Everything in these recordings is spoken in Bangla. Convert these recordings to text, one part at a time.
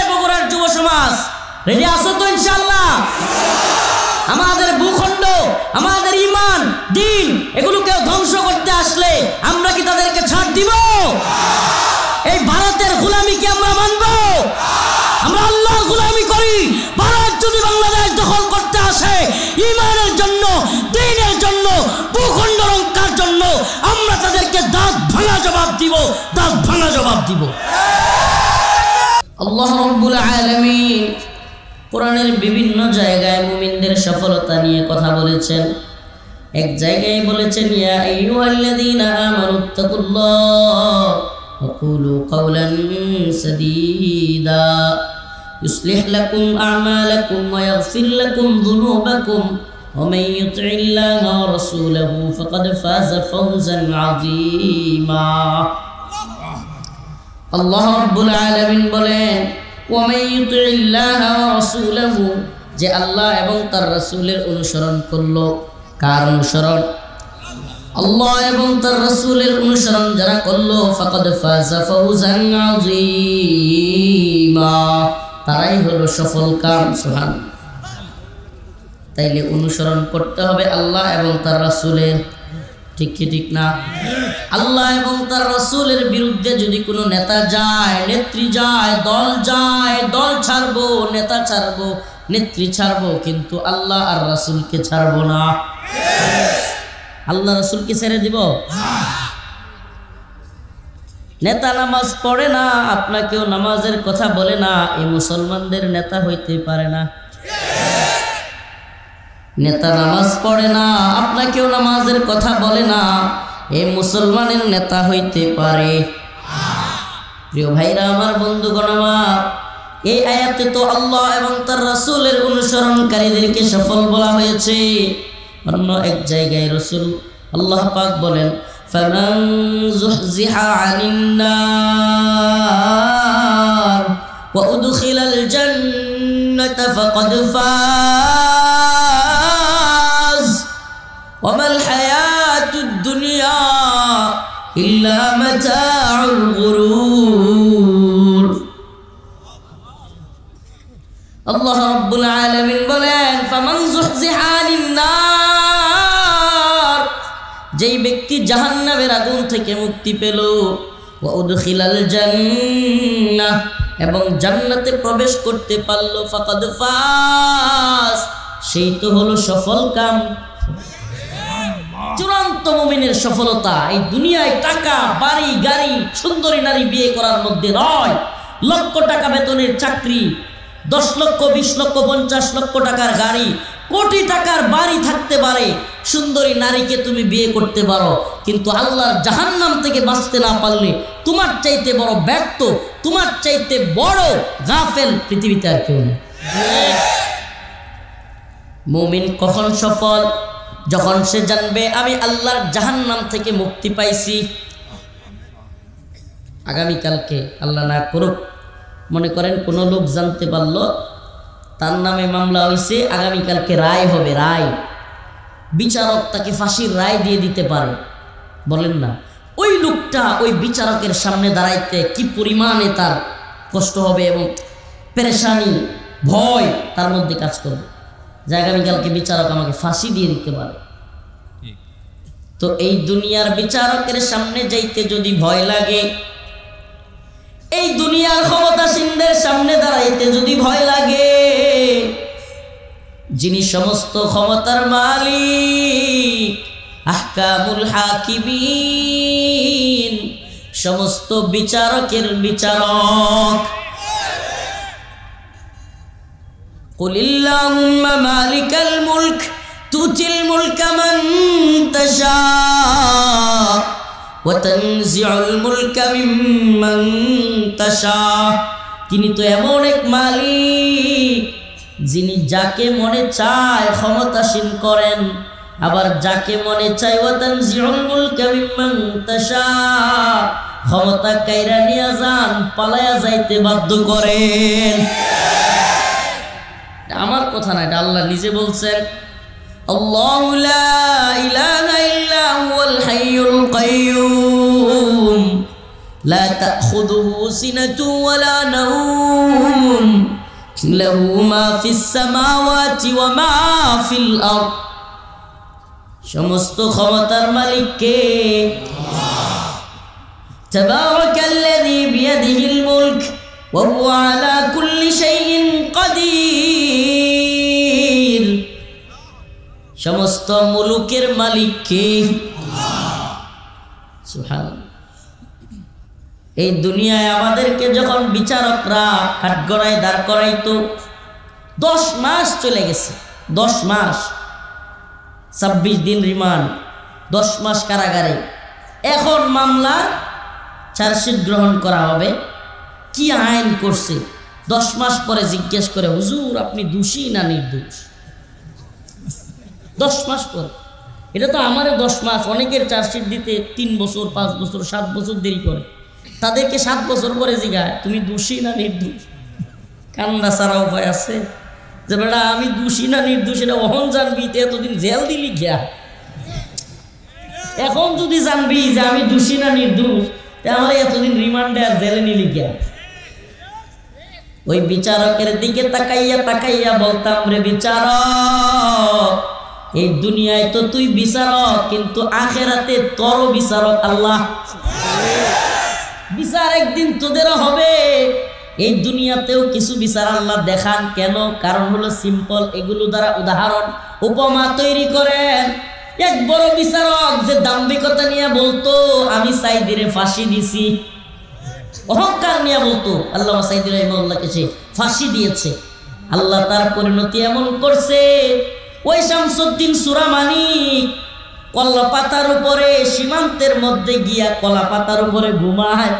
বগুড়ার যুব সমাজ রেডি আছো তো ইনশাআল্লাহ? আমাদের ভূখণ্ড, আমাদের ঈমান, দ্বীন এগুলোকে ধ্বংস করতে আসলে আমরা কি তাদেরকে ছাড় দিব? এই ভারতের গোলামি কি আমরা মানব? আমরা আল্লাহর গোলামি করি। ভারত যদি বাংলাদেশ দখল করতে আসে ঈমানের জন্য, দ্বীনের জন্য, ভূখণ্ড রক্ষার জন্য, আমরা তাদেরকে দাঁত ভাঙা জবাব দিব, দাঁত ভাঙা জবাব দিব। আল্লাহ রাব্বুল আলামিন কোরআনের বিভিন্ন জায়গায় মুমিনদের সফলতা নিয়ে কথা বলেছেন। এক জায়গায় বলেছেন, ইয়া আইয়ুহাল্লাযীনা আমানুত্তাকুল্লাহ ওয়া কুলু কাওলান সাদীদা ইউসলিহ লাকুম আ'মালাকুম ওয়া ইয়াগফির লাকুম যুনুবাকুম ওয়া মান ইউতি'ইল্লাহা ওয়া রাসূলাহু ফাকাদ ফাযা ফাওজান আযীমা। আল্লাহ রাব্বুল আলামিন বলেন, ওয়া মান ইউতি'ইল্লাহা ওয়া রাসূলাহু, যে আল্লাহ এবং তার রাসূলের অনুসরণ করলো। কার অনুসরণ? আল্লাহ এবং তার রাসূলের অনুসরণ যারা করলো, ফাকাদ ফাযা ফাওজান আযীমা, তারাই হলো সফল কাম। সুবহানাল্লাহ। তাইলে অনুসরণ করতে হবে আল্লাহ এবং তার রাসূলের, ঠিক কি ঠিক না? আল্লাহ এবং তার রাসূলের বিরুদ্ধে যদি কোনো নেতা যায়, নেত্রী যায়, দল ছাড়বো, নেতা ছাড়বো, নেত্রী ছাড়বো, কিন্তু আল্লাহ আর রাসূলকে ছাড়বো না। আল্লাহ রাসূলকে ছেড়ে দিব? নেতা নামাজ পড়ে না, আপনাকেও নামাজের কথা বলে না, এই মুসলমানদের নেতা হইতে পারে না। নেতা নামাজ পড়ে না, আপনাকেও নামাজের কথা বলে না, এই মুসলমানের নেতা হইতে পারে? প্রিয় ভাইরা আমার, বন্ধুগণ আমার, এই আয়াতে তো আল্লাহ এবং তার রাসূলের অনুসরণকারীদেরকে সফল বলা হয়েছে। অন্য এক জায়গায় রাসূল আল্লাহ পাক বলেন, ফামান যুহজিহা আনিন নার ওয়া উদখিলাল জান্নাতা ফাকাদ ফাজ ওয়া মাল হায়াতুদ দুনিয়া ইল্লা মাতাউল গুরুর। আল্লাহ রাব্বুল আলামিন বলেন, ফামান যুহজিহা আনিন নার, যেই ব্যক্তি জাহান্নামের আগুন থেকে মুক্তি পেল, ওয়া উদখিলাল জান্নাহ, এবং জান্নাতে প্রবেশ করতে পারল, ফাকাদ ফাজ, সেই তো হলো সফল কাম। চূড়ান্ত মুমিনের সফলতা এই দুনিয়ায় টাকা, বাড়ি, গাড়ি, সুন্দরী নারী বিয়ে করার মধ্যে নয়। লক্ষ টাকা বেতনের চাকরি, 10 লক্ষ, 20 লক্ষ, 50 লক্ষ টাকার গাড়ি, কোটি টাকার বাড়ি থাকতে পারে, সুন্দরী নারীকে তুমি বিয়ে করতে পারো, কিন্তু আল্লাহর জাহান্নাম থেকে বাঁচতে না পারলে তোমার চাইতে বড় ব্যর্থ, তোমার চাইতে বড় গাফেল পৃথিবীতে আর কেউ নেই। মুমিন কখন সফল? যখন সে জানবে আমি আল্লাহর জাহান্নাম থেকে মুক্তি পাইছি। আগামীকালকে আল্লাহ না করুক, মনে করেন কোনো লোক জানতে পারলো তার নামে মামলা হয়েছে, আগামীকালকে রায় হবে, রায়, বিচারক তাকে ফাঁসির রায় দিয়ে দিতে পারে। বলেন না, ওই লোকটা ওই বিচারকের সামনে দাঁড়াইতে কি পরিমাণে তার কষ্ট হবে এবং পেরেশানি, ভয় তার মধ্যে কাজ করবে যে আগামীকালকে বিচারক আমাকে ফাঁসি দিয়ে দিতে পারে। তো এই দুনিয়ার বিচারকের সামনে যাইতে যদি ভয় লাগে, এই দুনিয়ার ক্ষমতাসীনদের সামনে দাঁড়াইতে যদি ভয় লাগে, যিনি সমস্ত ক্ষমতার মালিক, আহকামুল হাকিমিন, সমস্ত বিচারকের বিচারক, কুলিল্লাহুম্মা মালিকাল মুলক তুতিল মুলকা মান তাশা ওয়া তানজিউল মুলকা মিম্মান তাশা। তিনি তো এমন এক মালিক যিনি যাকে মনে চায় ক্ষমতাসীন করেন, আবার যাকে মনে চায় ওয়া তানজিউল মুলকা মিম্মান তাশা, ক্ষমতা কাইরা নিয়া যান, পালায়া যাইতে বাধ্য করেন। আমার কথা না, এটা আল্লাহ নিজে বলছেন, আল্লাহু লা ইলাহা ইল্লা হুয়াল হাইয়ুল কাইয়্যুম লা তাখুযুহু সিনাতুন ওয়ালা নাওম লাহু মা ফিস সামাওয়াতি ওয়া মা ফিল আরদ, সমস্ত ক্ষমতার মালিক কে? তাবারাকাল্লাযী বিয়াদিহিল মুলক ওয়া হুয়া আলা কুল্লি শাইইন কাদির, সমস্ত মুলুকের মালিক কে? সুবহানাল্লাহ। এই দুনিয়ায় আমাদেরকে যখন বিচারকরা কাঠগড়ায় দাঁড় করাইতো, 10 মাস চলে গেছে, 10 মাস, 26 দিন রিমান্ড, 10 মাস কারাগারে। এখন মামলা চার্জশিট গ্রহণ করা হবে। কি আইন করছে? 10 মাস পরে জিজ্ঞেস করে, হুজুর আপনি দোষী না নির্দোষ? 10 মাস পর। এটা তো আমারও 10 মাস, অনেকের চার্জশিট দিতে 3 বছর, 5 বছর, 7 বছর দেরি করে। তাদেরকে 7 বছর পরে জিজ্ঞাসা, তুমি দোষী না নির্দোষ? কান্না ছাড়া উপায় আছে? যে বেটা আমি দোষী না নির্দোষ এটা অহন জানবি, এতদিন জেল দিলি গিয়া। এখন যদি জানবি যে আমি দোষী না নির্দোষ, তাহলে এতদিন রিমান্ডে আর জেলে নিলি গিয়া। ওই বিচারকের দিকে তাকাইয়া তাকাইয়া বলতাম, রে বিচারক, এই দুনিয়ায় তো তুই বিচারক, কিন্তু আখেরাতে তোরও বিচারক আল্লাহ। বিচার একদিন তোদেরও হবে। এই দুনিয়াতেও কিছু বিচার আল্লাহ দেখান। কেন? কারণ হলো সিম্পল, এগুলো দ্বারা উদাহরণ উপমা তৈরি করেন। এক বড় বিচারক যে দাম্ভিকতা নিয়ে বলতো আমি সাইদিরে ফাঁসি দিছি, অহংকার নিয়ে বলতো, আল্লামা সাইদি রাহিমাহুল্লাহকে সে ফাঁসি দিয়েছে। আল্লাহ তার পরিণতি এমন করছে, ওই শামসুদ্দিন সুরামানিক কলা পাতার উপরে সীমান্তের মধ্যে গিয়া কলা পাতার উপরে ঘুমায়।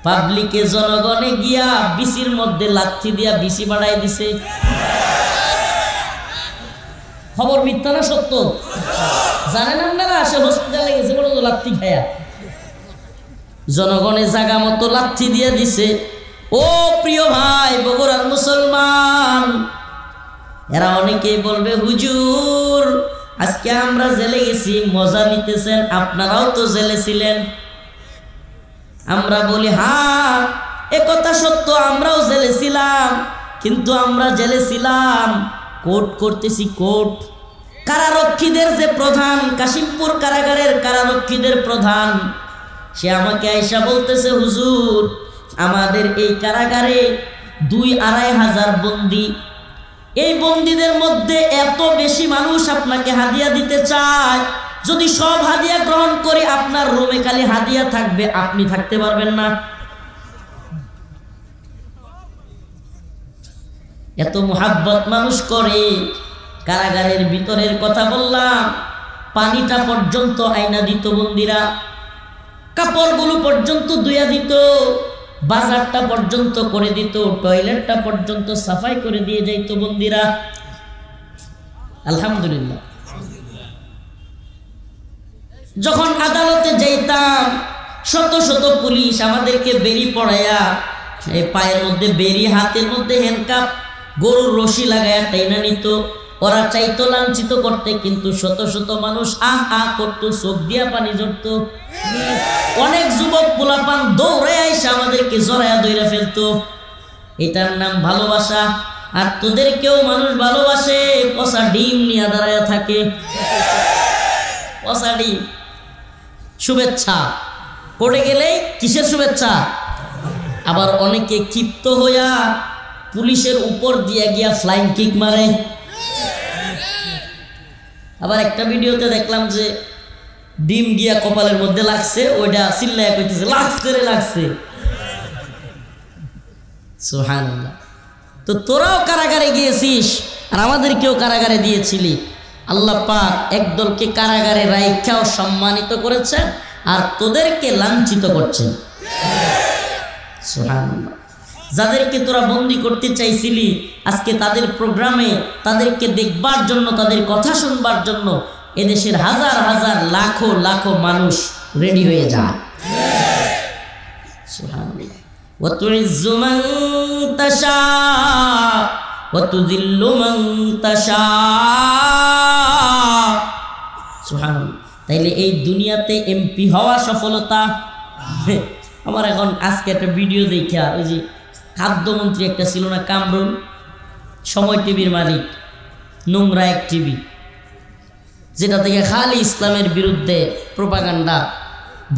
পাবলিকে জনগণে গিয়া বিসির মধ্যে লাথি দিয়া বিসি বাড়াই দিছে। খবর মিথ্যা না সত্য? জানেন আপনারা? সে হসপিটালে গেছে বড় লাথি খায়া, জনগণে জাগা মতো লাথি দিয়ে দিছে। ও প্রিয় ভাই বগুড়ার মুসলমান, এরা অনেকেই বলবে হুজুর আজকে আমরা জেলে গেছি, মজা নিতেছেন, আপনারাও তো জেলে ছিলেন। আমরা বলি হ্যাঁ একথা সত্য, আমরাও জেলে ছিলাম, কিন্তু আমরা জেলে ছিলাম কোর্ট করতেছি, কোর্ট। কারারক্ষীদের যে প্রধান, কাশিমপুর কারাগারের কারারক্ষীদের প্রধান, সে আমাকে আইসা বলতেছে হুজুর আমাদের এই কারাগারে 2-2.5 হাজার বন্দী, এই বন্দীদের মধ্যে এত বেশি মানুষ আপনাকে হাদিয়া দিতে চায়, যদি সব হাদিয়া গ্রহণ করি আপনার রুমে খালি হাদিয়া থাকবে, আপনি থাকতে পারবেন না। এত মুহাব্বত মানুষ করে। কারাগারের ভিতরের কথা বললাম, পানিটা পর্যন্ত আইনা দিত বন্দীরা, কাপড়গুলো পর্যন্ত ধুইয়া দিত, বাজারটা পর্যন্ত করে দিত, টয়লেটটা পর্যন্ত সাফাই করে দিয়ে যাইত বন্দীরা। আলহামদুলিল্লাহ। যখন আদালতে যাইতাম শত শত পুলিশ আমাদেরকে বেরি পড়াইয়া, এই পায়ের মধ্যে বেরি, হাতের মধ্যে হ্যান্ডকাপ, গরুর রশি লাগায়া টাইনা নিত। ওরা চাইতো লাঞ্ছিত করতে, কিন্তু শত শত মানুষ আহ আহ করতো, চোখ দিয়া পানি ঝরতো। অনেক যুবক পোলাপান দৌড়ে আইসা আমাদেরকে জড়ায়া দইরা ফেলতো। এটার নাম ভালোবাসা। আর তোদেরকেও মানুষ ভালোবাসে, পচা ডিম নিয়ে দাঁড়ায়া থাকে, পচা ডিম। শুভেচ্ছা পড়ে গেলে কিসের শুভেচ্ছা? আবার অনেকে ক্ষিপ্ত হইয়া পুলিশের উপর দিয়া গিয়া ফ্লাইং কিক মারে। আবার একটা ভিডিওতে দেখলাম যে ডিম গিয়া কপালের মধ্যে লাগছে, ওইটা চিল্লায়া কইতেছে লাগছে রে লাগছে। সুবহানাল্লাহ। তো তোরাও কারাগারে গিয়েছিস আর আমাদেরকেও কারাগারে দিয়েছিলি। আল্লাহ পাক একদলকে কারাগারে রাইখাও সম্মানিত করেছেন, আর তোদেরকে লাঞ্ছিত করছেন। সুবহানাল্লাহ। যাদেরকে তোরা বন্দি করতে চাইছিলি, আজকে তাদের প্রোগ্রামে তাদেরকে দেখবার জন্য, তাদের কথা শুনবার জন্য এদেশের হাজার হাজার লাখো লাখো মানুষ রেডি হয়ে যায়। সুবহানাল্লাহ। ওয়া তুইজ্জু মান তাশা ওয়া তুযিল্লু মান তাশা। সুবহানাল্লাহ। তাইলে এই দুনিয়াতে এমপি হওয়া সফলতা, আমার এখন আজকে একটা ভিডিও দেখা, ওই যে খাদ্যমন্ত্রী একটা ছিল না কামরুল, সময় টিভির মালিক, নোংরা এক টিভি, যেটা থেকে খালি ইসলামের বিরুদ্ধে প্রোপাগান্ডা,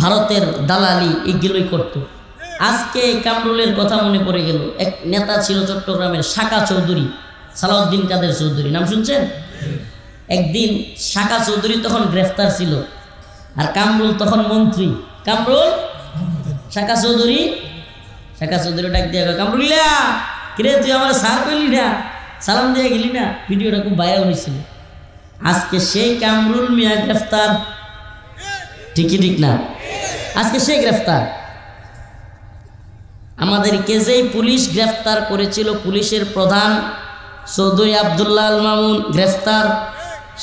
ভারতের দালালি এগুলোই করতো। আজকে কামরুলের কথা মনে পড়ে গেল। এক নেতা ছিল চট্টগ্রামের, শাকা চৌধুরী, সালাউদ্দিন কাদের চৌধুরী, নাম শুনছেন? একদিন শাকা চৌধুরী তখন গ্রেফতার ছিল, আর কামরুল তখন মন্ত্রী। কামরুল শাকা চৌধুরী ডাক দিয়ে, কামরুলিয়া কিরে তুই আমার সার পেলি না, সালাম দিয়ে গেলি না। ভিডিওটা খুব ভাইরাল হয়েছিল। আজকে সেই কামরুল মিয়া গ্রেফতার, ঠিকই ঠিক না? আজকে সে গ্রেফতার। আমাদেরকে যেই পুলিশ গ্রেফতার করেছিল, পুলিশের প্রধান চৌধুরী আব্দুল্লাহ আল মামুন গ্রেফতার।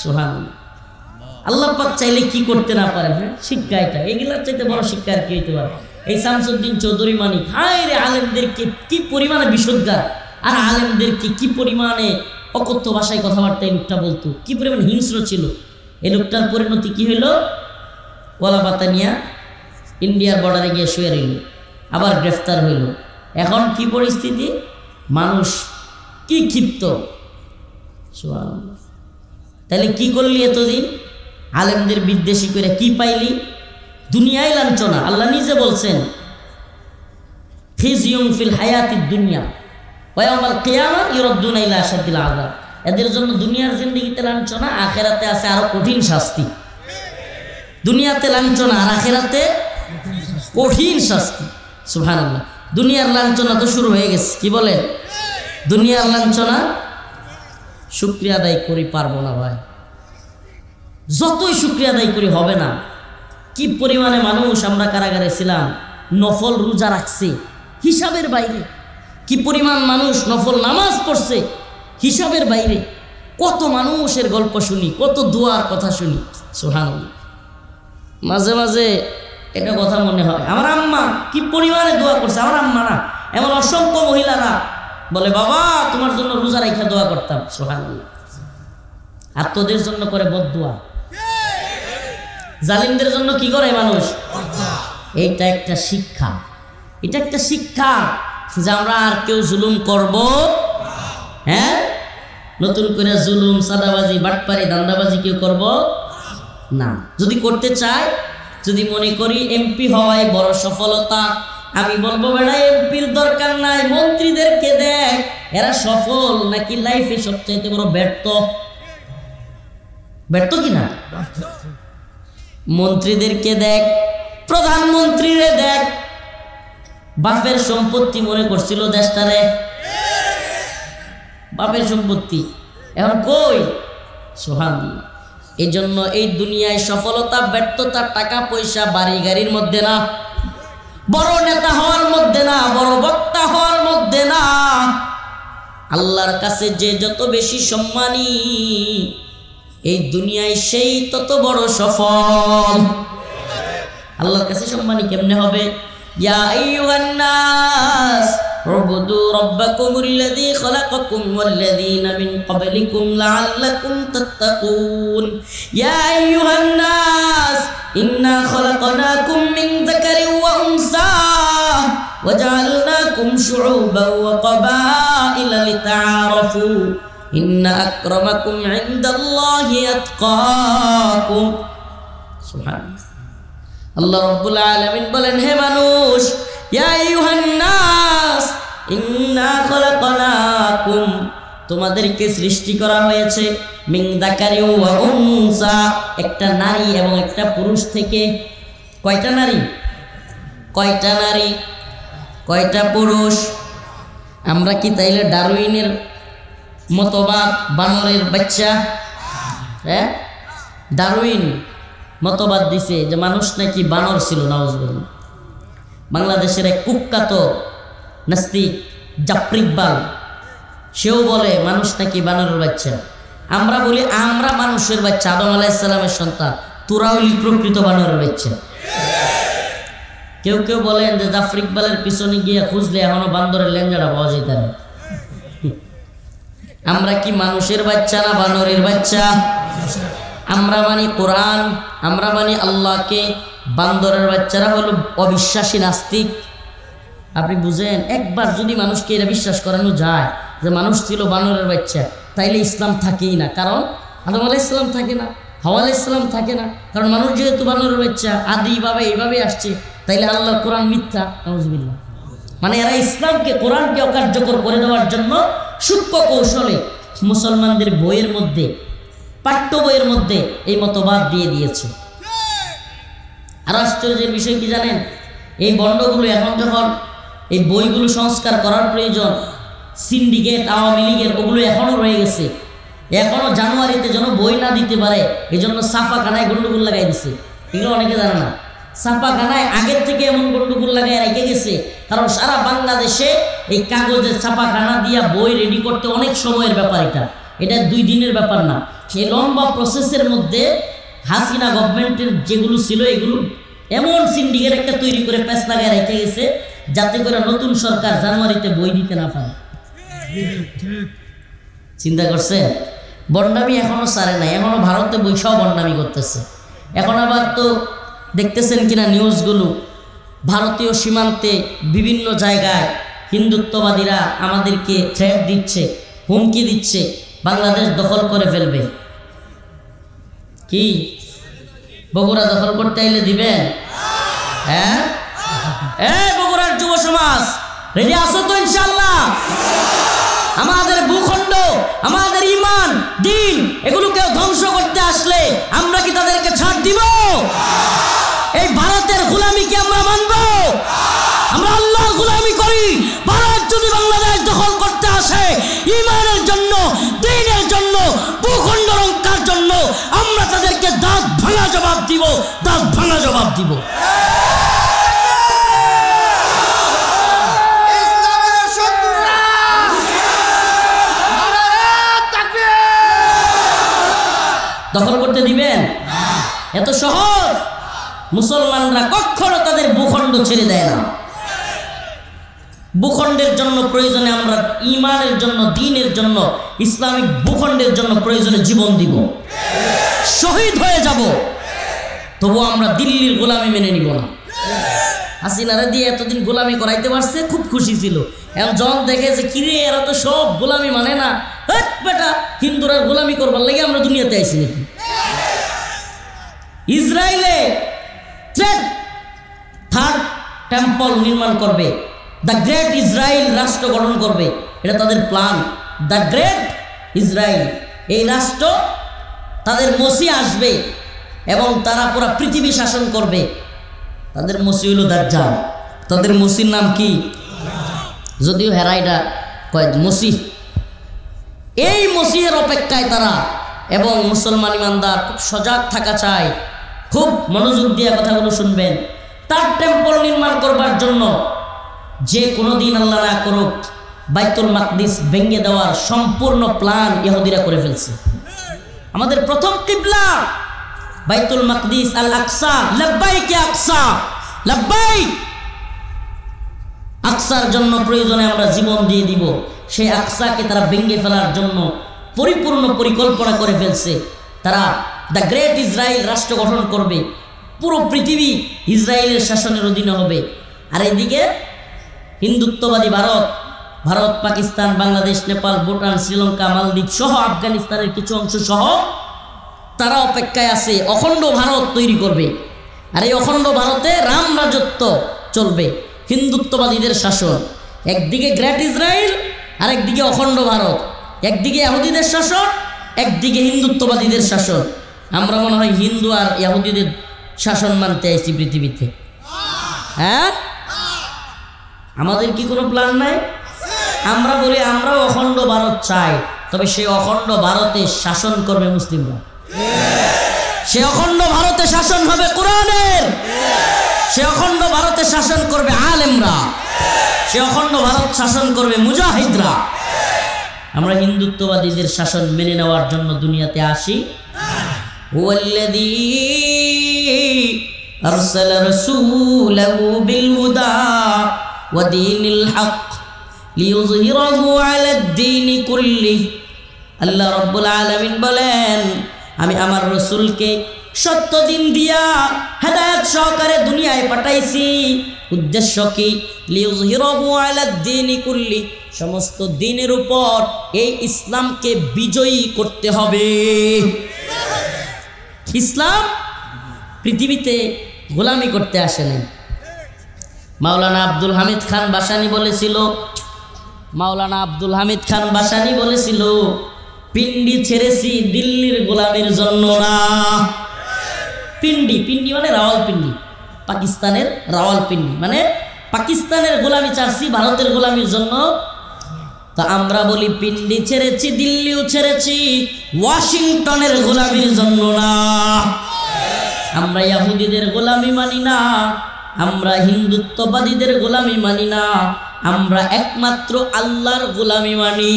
সুবহানাল্লাহ। আল্লাহ পাক চাইলে কি করতে না পারেন? হ্যাঁ, শিক্ষা এটা, এগুলার চাইতে বড় শিক্ষা আর কি হইতে পারে? এই শামসুদ্দিন চৌধুরী মানিক, হায় রে, আলেমদেরকে কি পরিমাণে বিশুদ্ধার, আর আলেমদেরকে কি পরিমাণে অকথ্য ভাষায় কথাবার্তা এই লোকটা বলতো, কি পরিমাণ হিংস্র ছিল। এই লোকটার পরিণতি কি হইল? কলা পাতা নিয়া ইন্ডিয়ার বর্ডারে গিয়ে শুয়ে রইল, আবার গ্রেফতার হইল। এখন কি পরিস্থিতি? মানুষ কি ক্ষিপ্ত। তাহলে কি করলি এতদিন? আলেমদের বিদ্বেষী করে কি পাইলি? দুনিয়ায় লাঞ্ছনা। আল্লাহ নিজে বলছেন, খিজিয়ুম ফিল হায়াতিদ দুনিয়া ওয়া ইয়াউমাল কিয়ামা ইউরাদ্দুনা ইলা আশাদ্দিল আযাব। এদের জন্য দুনিয়ার জিন্দেগিতে লাঞ্ছনা, আখিরাতে আছে আরো কঠিন শাস্তি। দুনিয়াতে লাঞ্ছনা আর আখিরাতে কঠিন শাস্তি। সুবহানাল্লাহ। দুনিয়ার লাঞ্ছনা তো শুরু হয়ে গেছে, কি বলেন? দুনিয়ার লাঞ্ছনা শুকরিয়া আদায় করি পারবো না ভাই, যতই শুকরিয়া আদায় করি হবে না। কি পরিমাণে মানুষ আমরা কারাগারে ছিলাম, নফল রোজা রাখছে হিসাবের বাইরে। কি পরিমাণ মানুষ নফল নামাজ পড়ছে হিসাবের বাইরে। কত মানুষের গল্প শুনি, কত দুয়ার কথা শুনি। সুবহানাল্লাহ। মাঝে মাঝে এটা কথা মনে হয়, আমার আম্মা কি পরিমাণে দোয়া করছে। আমার আম্মা না, এমন অসংখ্য মহিলারা বলে, বাবা তোমার জন্য রোজা রাখা দোয়া করতাম। সুবহানাল্লাহ। আর তোদের জন্য করে বদদুয়া। জালিমদের জন্য কি করে মানুষ? এইটা একটা শিক্ষা, এটা একটা শিক্ষা যে আমরা আর কেউ জুলুম করব। হ্যাঁ, নতুন করে জুলুম, সাদাবাজি, বাটপারি, দান্দাবাজি কেউ করব না। যদি করতে চাই, যদি মনে করি এমপি হওয়াই বড় সফলতা, আমি বলবো বেড়া এমপির দরকার নাই, মন্ত্রীদেরকে দেখ এরা সফল নাকি লাইফে সবচাইতে বড় ব্যর্থ। ব্যর্থ কিনা? মন্ত্রীদেরকে দেখ, প্রধানমন্ত্রীরে দেখ, বাপের সম্পত্তি মনে করছিল দেশটারে, বাপের সম্পত্তি, এখন কই? সুবহানাল্লাহ। এই জন্য এই দুনিয়ায় সফলতা ব্যর্থতা টাকা পয়সা বাড়ি গাড়ির মধ্যে না, বড় নেতা হওয়ার মধ্যে না, বড় বক্তা হওয়ার মধ্যে না। আল্লাহর কাছে যে যত বেশি সম্মানী, এই দুনিয়ায় সেই তত বড় সফল। আল্লাহর কাছে সম্মানী কেমনে হবে? ইয়া আইয়ুহান নাস উবুদু রাব্বাকুমুল্লাযী খালাকাকুম ওয়াল্লাযীনা মিন ক্বাবলিকুম লাআল্লাকুম তাত্তাকুন। ইয়া আইয়ুহান নাস ইন্না খালাকনাকুম মিন যাকারিন ওয়া উনসা ওয়া জাআলনাকুম শুউবান ওয়া ক্বাবাইলা লিতাআরাফু ইন্না আকরামাকুম ইনদাল্লাহি আতকাকুম। সুবহানাল্লাহ। আল্লাহ রাব্বুল আলামিন বলেন, হে মানুষ, ইয়া আইয়ুহান নাস ইন্না খালাকনাকুম, তোমাদেরকে সৃষ্টি করা হয়েছে মিন যাকারিন ওয়া উনসা, একটা নারী এবং একটা পুরুষ থেকে। কয়টা নারী? কয়টা নারী? কয়টা পুরুষ? আমরা কি তাইলে ডারউইনের মতবাদ, বানরের বাচ্চা? হ্যাঁ, ডারউইন মতবাদ দিছে যে মানুষ নাকি বানর ছিল। নাউজুবিল্লাহ। বাংলাদেশের এক কুখ্যাত নাস্তিক জাফর ইকবাল, সেও বলে মানুষ নাকি বানরের বাচ্চা। আমরা বলি আমরা মানুষের বাচ্চা, আদম আলাইহিস সালামের সন্তান, তোরা হইলি প্রকৃত বানরের বাচ্চা। কেউ কেউ বলেন যে জাফর ইকবালের পিছনে গিয়ে খুঁজলে এখনো বান্দরের লেঞ্জাটা পাওয়া যেত না। আমরা কি মানুষের বাচ্চা না বানরের বাচ্চা? আমরা মানি কোরআন, আমরা মানি আল্লাহকে, বান্দরের বাচ্চারা হলো অবিশ্বাসী নাস্তিক। আপনি বুঝেন, একবার যদি মানুষকে এরা বিশ্বাস করানো যায় যে মানুষ ছিল বানরের বাচ্চা, তাইলে ইসলাম থাকেই না। কারণ আদম আলাইহিস সালাম থাকে না, হাওয়া আলাইহিস সালাম থাকে না, কারণ মানুষ যেহেতু বানরের বাচ্চা, আদিভাবে এইভাবে আসছে, তাইলে আল্লাহর কোরআন মিথ্যা। নাউযুবিল্লাহ। মানে এরা ইসলামকে, কোরআনকে অকার্যকর করে দেওয়ার জন্য সূক্ষ্ম কৌশলে মুসলমানদের বইয়ের মধ্যে, পাঠ্য বইয়ের মধ্যে এই মতবাদ দিয়ে দিয়েছে। আর আশ্চর্যের বিষয় কি জানেন, এই বন্ডগুলো এখন যখন এই বইগুলো সংস্কার করার প্রয়োজন, সিন্ডিকেট আওয়ামী লীগের ওগুলো এখনও রয়ে গেছে, এখনও জানুয়ারিতে যেন বই না দিতে পারে এজন্য ছাপাখানায় গন্ডগোল লাগাই দিছে। এগুলো অনেকে জানে না, ছাপাখানায় আগের থেকে এমন গন্ডগোল লাগাই রেখে গেছে, কারণ সারা বাংলাদেশে এই কাগজের ছাপাখানা দিয়া বই রেডি করতে অনেক সময়ের ব্যাপার। এটা 2 দিনের ব্যাপার না। সেই লম্বা প্রসেসের মধ্যে হাসিনা গভর্নমেন্টের যেগুলো ছিল এগুলো এমন সিন্ডিকেট একটা তৈরি করে প্যাঁচ লাগাই রেখে গেছে যাতে করে নতুন সরকার জানুয়ারিতে বই দিতে না পারে। চিন্তা করছে? বন্ডামি এখনো সারে নাই, এখনো ভারতে বৈশাও বন্ডামি করতেছে। এখন আবার তো দেখতেছেন কিনা নিউজগুলো, ভারতীয় সীমান্তে বিভিন্ন জায়গায় হিন্দুত্ববাদীরা আমাদেরকে থ্রেট দিচ্ছে, হুমকি দিচ্ছে, বাংলাদেশ দখল করে ফেলবে। কি বগুড়া দখল করতে আইলে দিবেন? হ্যাঁ, বগুড়ার যুব সমাজ রেডি আছো তো? ইনশাআল্লাহ আমাদের ভূখণ্ড, আমাদের ঈমান, দ্বীন এগুলোকে ধ্বংস করতে আসলে আমরা কি তাদেরকে ছাড় দিব? এই ভারতের গোলামিকে আমরা মানব? আমরা আল্লাহর গোলামি করি। ভারত যদি বাংলাদেশ দখল করতে আসে, ঈমানের জন্য, দ্বীনের জন্য, ভূখণ্ড রক্ষার জন্য আমরা তাদেরকে দাঁত ভাঙা জবাব দিব, দাঁত ভাঙা জবাব দিব। দখল করতে দিবেন? এত সহজ? মুসলমানরা কখনো তাদের ভূখণ্ড ছেড়ে দেয় না। ভূখণ্ডের জন্য প্রয়োজনে আমরা ঈমানের জন্য, দ্বীনের জন্য, ইসলামিক ভূখণ্ডের জন্য প্রয়োজনে জীবন দিব, শহীদ হয়ে যাব, তবু আমরা দিল্লির গোলামি মেনে নিব না। হাসিনারা দিয়ে এতদিন গোলামি করাইতে পারছে, খুব খুশি ছিল। এখন যখন দেখে যে কিরে এরা তো সব গোলামি মানে না, বেটা হিন্দুরা গোলামি করবার লাগে আমরা দুনিয়াতে আইছি নাকি? ইসরায়েলে থার্ড টেম্পল নির্মাণ করবে, দ্য গ্রেট ইসরায়েল রাষ্ট্র গঠন করবে, এটা তাদের প্ল্যান। দ্য গ্রেট ইসরায়েল, এই রাষ্ট্র, তাদের মসি আসবে এবং তারা পুরো পৃথিবী শাসন করবে। তাদের মসি হলো দাজ্জাল। তাদের মসির নাম কি? যদিও হেরাইডা কয় মসি। এই মসিহের অপেক্ষায় তারা, এবং মুসলমান ইমানদার খুব সজাগ থাকা চায়, খুব মনোযোগ দিয়ে কথাগুলো শুনবেন। তার টেম্পল নির্মাণ করবার জন্য যে কোনো দিন আল্লাহ না করুক বাইতুল মাকদিস ভেঙে দেওয়ার সম্পূর্ণ প্ল্যান ইহুদিরা করে ফেলছে। আমাদের প্রথম কিবলা বাইতুল মাকদিস, আল আকসা। লাব্বাইক ইয়া আকসা, লাব্বাইক। আকসার জন্য প্রয়োজনে আমরা জীবন দিয়ে দিব। সেই আকসাকে তারা ভেঙে ফেলার জন্য পরিপূর্ণ পরিকল্পনা করে ফেলছে। তারা দ্য গ্রেট ইসরায়েল রাষ্ট্র গঠন করবে, পুরো পৃথিবী ইসরায়েলের শাসনের অধীনে হবে। আর এদিকে হিন্দুত্ববাদী ভারত, পাকিস্তান, বাংলাদেশ, নেপাল, ভুটান, শ্রীলঙ্কা, মালদ্বীপ সহ আফগানিস্তানের কিছু অংশ সহ তারা অপেক্ষায় আছে, অখণ্ড ভারত তৈরি করবে। আর এই অখণ্ড ভারতে রাম রাজত্ব চলবে, হিন্দুত্ববাদীদের শাসন। একদিকে গ্রেট ইসরায়েল, আর একদিকে অখণ্ড ভারত। একদিকে ইহুদিদের শাসন, একদিকে হিন্দুত্ববাদীদের শাসন। আমরা মনে হয় হিন্দু আর ইহুদিদের শাসন মানতে আইছি পৃথিবীতে। হ্যাঁ, আমাদের কি কোনো প্ল্যান নাই? আমরা বলি আমরাও অখণ্ড ভারত চাই, তবে সেই অখণ্ড ভারতে শাসন করবে মুসলিমরা। সে অখণ্ড ভারতে শাসন হবে কোরআনের, সে অখণ্ড ভারতে শাসন করবে আলেমরা, সে অখণ্ড ভারত শাসন করবে মুজাহিদরা। আমরা হিন্দুত্ববাদীদের শাসন মেনে নেওয়ার জন্য দুনিয়াতে আসি। ওয়াল্লাযী আরসালা রাসূলাহু বিল হুদা ওয়া দীনিল হক লিইয়ুযহিরাহু আলাদ দীনি কুল্লিহি। আল্লাহ রাব্বুল আলামিন বলেন, আমি আমার রাসূলকে সত্য দিন দিয়া হেদায়েত সহকারে দুনিয়ায় পাঠাইছি। উদ্দেশ্য কি? লিইয়ুযহিরাহু আলাদ-দীনি কুল্লি, সমস্ত দিনের উপর এই ইসলামকে বিজয়ী করতে হবে। ইসলাম পৃথিবীতে গোলামি করতে আসেনি। মাওলানা আব্দুল হামিদ খান বাসানী বলেছিল, পিন্ডি ছেড়েছি দিল্লির গোলামির জন্য না। পিন্ডি মানে রাওয়ালপিন্ডি, পাকিস্তানের রাওয়ালপিন্ডি মানে পাকিস্তানের গোলামি ছাড়ছি ভারতের গোলামির জন্য। তা আমরা বলি পিন্ডি ছেড়েছি, দিল্লিও ছেড়েছি, ওয়াশিংটনের গোলামির জন্য না। আমরা ইহুদিদের গোলামি মানি না, আমরা হিন্দুত্ববাদীদের গোলামি মানি না, আমরা একমাত্র আল্লাহর গোলামি মানি।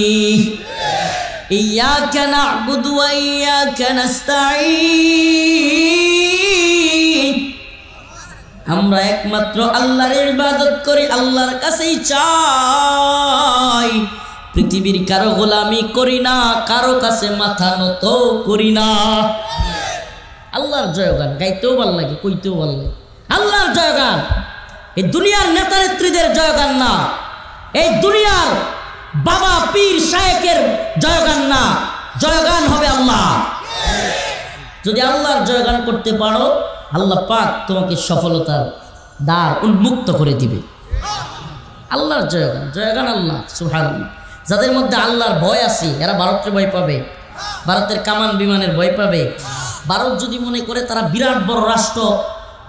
ইয়াকা না'বুদু ওয়া ইয়াকা নাস্তাঈন, আমরা একমাত্র আল্লাহর ইবাদত করি, আল্লাহর কাছেই চাই। পৃথিবীর কারো গোলামি করি না, কারো কাছে মাথা নত করি না। আল্লাহর জয়গান গাইতেও ভাল লাগে, কইতেও ভাল লাগে। আল্লাহর জয়গান, এই দুনিয়ার নেতা নেত্রীদের জয়গান না, এই দুনিয়ার বাবা পীর শায়েকের জয়গান না, জয়গান হবে আল্লাহ। যদি আল্লাহর জয়গান করতে পারো, আল্লাহ পাক তোমাকে সফলতার দ্বার উন্মুক্ত করে দিবে। আল্লাহর জয়গান আল্লাহ সুবহানাল্লাহ। যাদের মধ্যে আল্লাহর ভয় আছে এরা ভারতের ভয় পাবে, ভারতের কামান বিমানের ভয় পাবে। ভারত যদি মনে করে তারা বিরাট বড় রাষ্ট্র,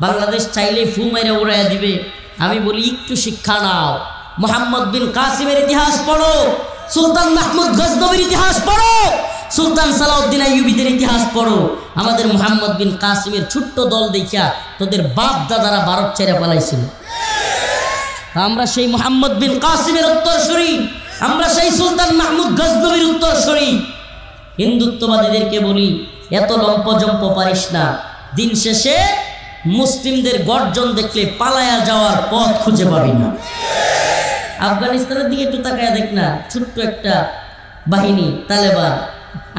বাংলাদেশ চাইলে ফু মেরে উড়াইয়া দিবে, আমি বলি একটু শিক্ষা নাও। মুহাম্মদ বিন কাসিমের ইতিহাস পড়ো, সুলতান মাহমুদ গজনবীর ইতিহাস পড়ো, সুলতান সালাউদ্দিন আইয়ুবীদের ইতিহাস পড়ো। আমাদের মুহাম্মদ বিন কাসিমের ছোট্ট দল দেখিয়া তোদের বাপ দাদারা ভারত ছেড়ে পালাইছিল। আমরা সেই মুহাম্মদ বিন কাসিমের উত্তরসূরি, আমরা সেই সুলতান মাহমুদ গজনবীর উত্তরসূরি। হিন্দুত্ববাদীদেরকে বলি এত লম্পজম্প পারিস না, দিন শেষে মুসলিমদের গর্জন দেখলে পালায়া যাওয়ার পথ খুঁজে পাবি না। আফগানিস্তানের দিকে একটু তাকায় দেখ না, ছোট্ট একটা বাহিনী, Taliban,